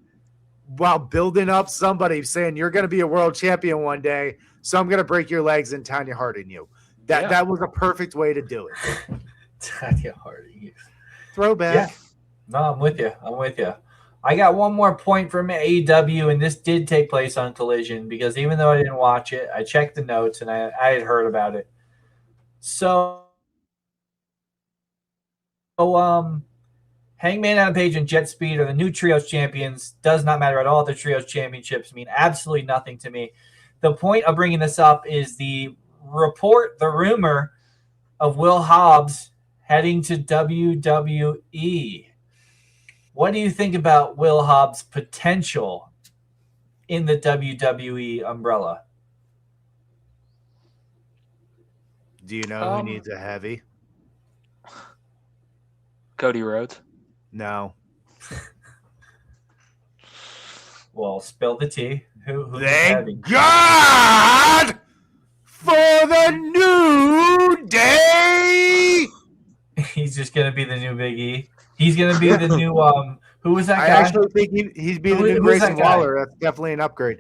while building up somebody saying you're going to be a world champion one day. So I'm going to break your legs and Tanya Harding you. That was a perfect way to do it. Tanya Harding you. Throwback. Yeah. No, I'm with you. I got one more point from AEW, and this did take place on Collision because even though I didn't watch it, I checked the notes and I had heard about it. So, Hangman Adam Page and Jet Speed are the new Trios champions. Does not matter at all. The Trios championships mean absolutely nothing to me. The point of bringing this up is the rumor of Will Hobbs heading to WWE. What do you think about Will Hobbs' potential in the WWE umbrella? Do you know who needs a heavy? Cody Rhodes? No. Well, spill the tea. Who's Thank heavy? God for the New Day! He's just going to be the new Big E. He's going to be the new who was that guy? I actually think he's be the new Grayson Waller. That's definitely an upgrade.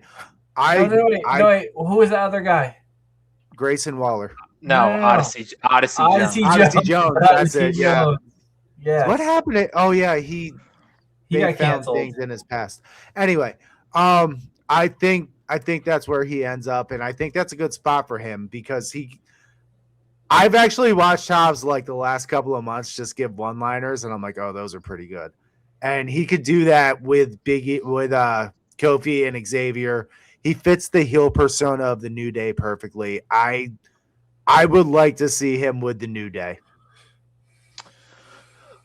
Wait. Who was that other guy? Grayson Waller. No. Odyssey Jones. Odyssey Jones. That's it. Yeah. Yeah. What happened? He got found canceled. Things in his past. Anyway, I think that's where he ends up, and I think that's a good spot for him because I've actually watched Hobbs like the last couple of months just give one-liners, and I'm like, oh, those are pretty good. And he could do that with Kofi and Xavier. He fits the heel persona of the New Day perfectly. I would like to see him with the New Day.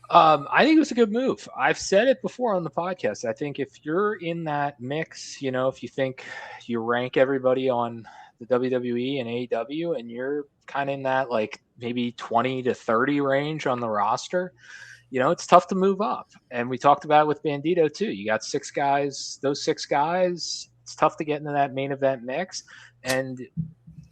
I think it was a good move. I've said it before on the podcast. I think if you're in that mix, if you think you rank everybody on the WWE and AEW, and you're kind of in that like maybe 20 to 30 range on the roster, it's tough to move up. And we talked about it with Bandito too. You got 6 guys, those 6 guys, it's tough to get into that main event mix. And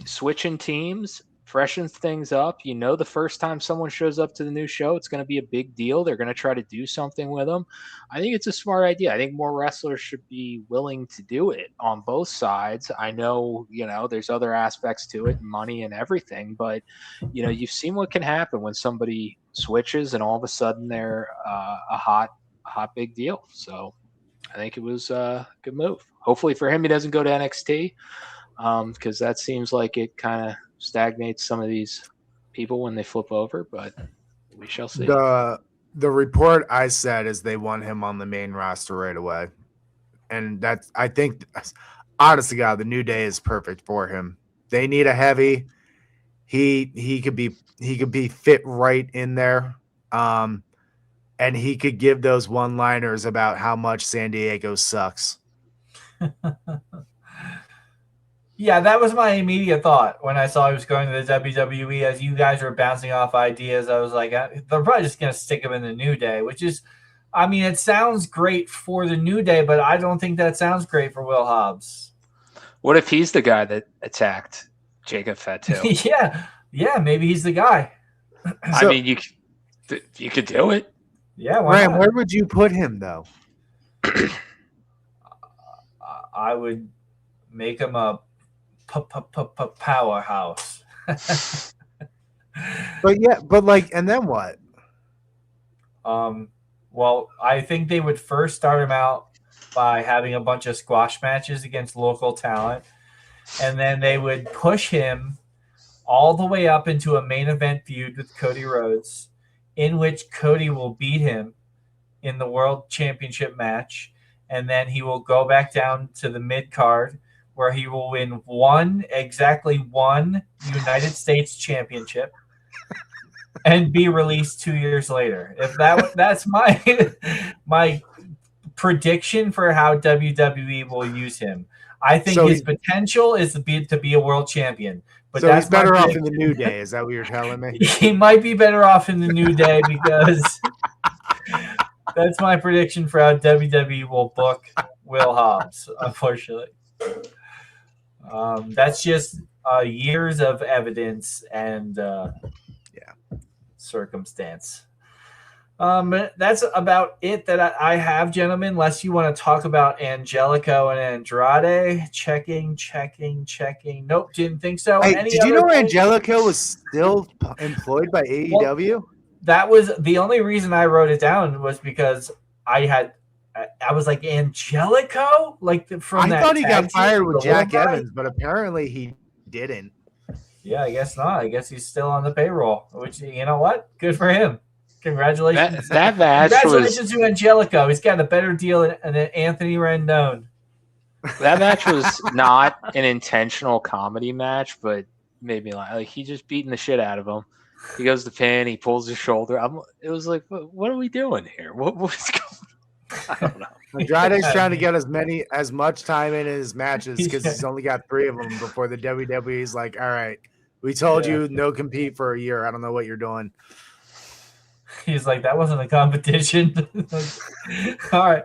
switching teams freshens things up. The first time someone shows up to the new show, it's going to be a big deal. They're going to try to do something with them. I think it's a smart idea. I think more wrestlers should be willing to do it on both sides. I know, there's other aspects to it, money and everything, but you've seen what can happen when somebody switches and all of a sudden they're a hot big deal. So I think it was a good move. Hopefully for him, he doesn't go to NXT because that seems like it kind of stagnates some of these people when they flip over, but we shall see. The report I said is they want him on the main roster right away. And I think, honest to God, the New Day is perfect for him. They need a heavy. He could be fit right in there. And he could give those one-liners about how much San Diego sucks. Yeah, that was my immediate thought when I saw he was going to the WWE. As you guys were bouncing off ideas, I was like, they're probably just going to stick him in the New Day, which is, it sounds great for the New Day, but I don't think that sounds great for Will Hobbs. What if he's the guy that attacked Jacob Fatu? yeah, maybe he's the guy. You could do it. Yeah, Ryan, where would you put him, though? I would make him a powerhouse. And then what? Well, I think they would first start him out by having a bunch of squash matches against local talent, and then they would push him all the way up into a main event feud with Cody Rhodes, in which Cody will beat him in the World Championship match, and then he will go back down to the mid card, where he will win exactly one United States championship and be released 2 years later. If that's my prediction for how WWE will use him. I think his potential is to be a world champion. But so he's better off in the New Day. Is that what you're telling me? He might be better off in the New Day because that's my prediction for how WWE will book Will Hobbs, unfortunately. That's just years of evidence and circumstance. That's about it that I have, gentlemen, unless you want to talk about Angelico and Andrade. Checking. Nope, didn't think so. Hey, did you know Angelico was still employed by AEW? Well, that was the only reason I wrote it down, was because I was like, Angelico? I thought he got fired with Jack Evans, but apparently he didn't. Yeah, I guess not. I guess he's still on the payroll, which, you know what? Good for him. Congratulations. That match Congratulations to Angelico. He's got a better deal than Anthony Rendon. That match was not an intentional comedy match, but made me like he just beating the shit out of him. He goes to pin, he pulls his shoulder. It was like, what are we doing here? What's going on? I don't know. Andrade's trying to get as much time in his matches because he's only got 3 of them before the WWE's like, all right, we told you no compete for a year. I don't know what you're doing. He's like, that wasn't a competition. All right.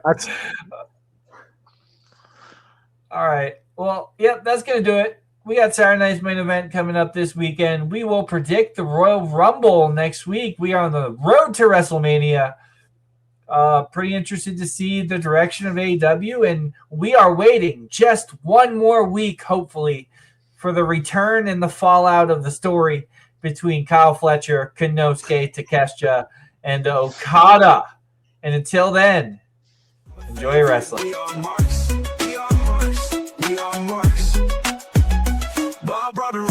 All right. Well, yep, that's going to do it. We got Saturday night's main event coming up this weekend. We will predict the Royal Rumble next week. We are on the road to WrestleMania. Pretty interested to see the direction of AEW, and we are waiting just one more week, hopefully, for the return and the fallout of the story between Kyle Fletcher, Konosuke Takeshita, and Okada. And until then, enjoy wrestling. We are marks. We are marks. We are marks. Bob Robert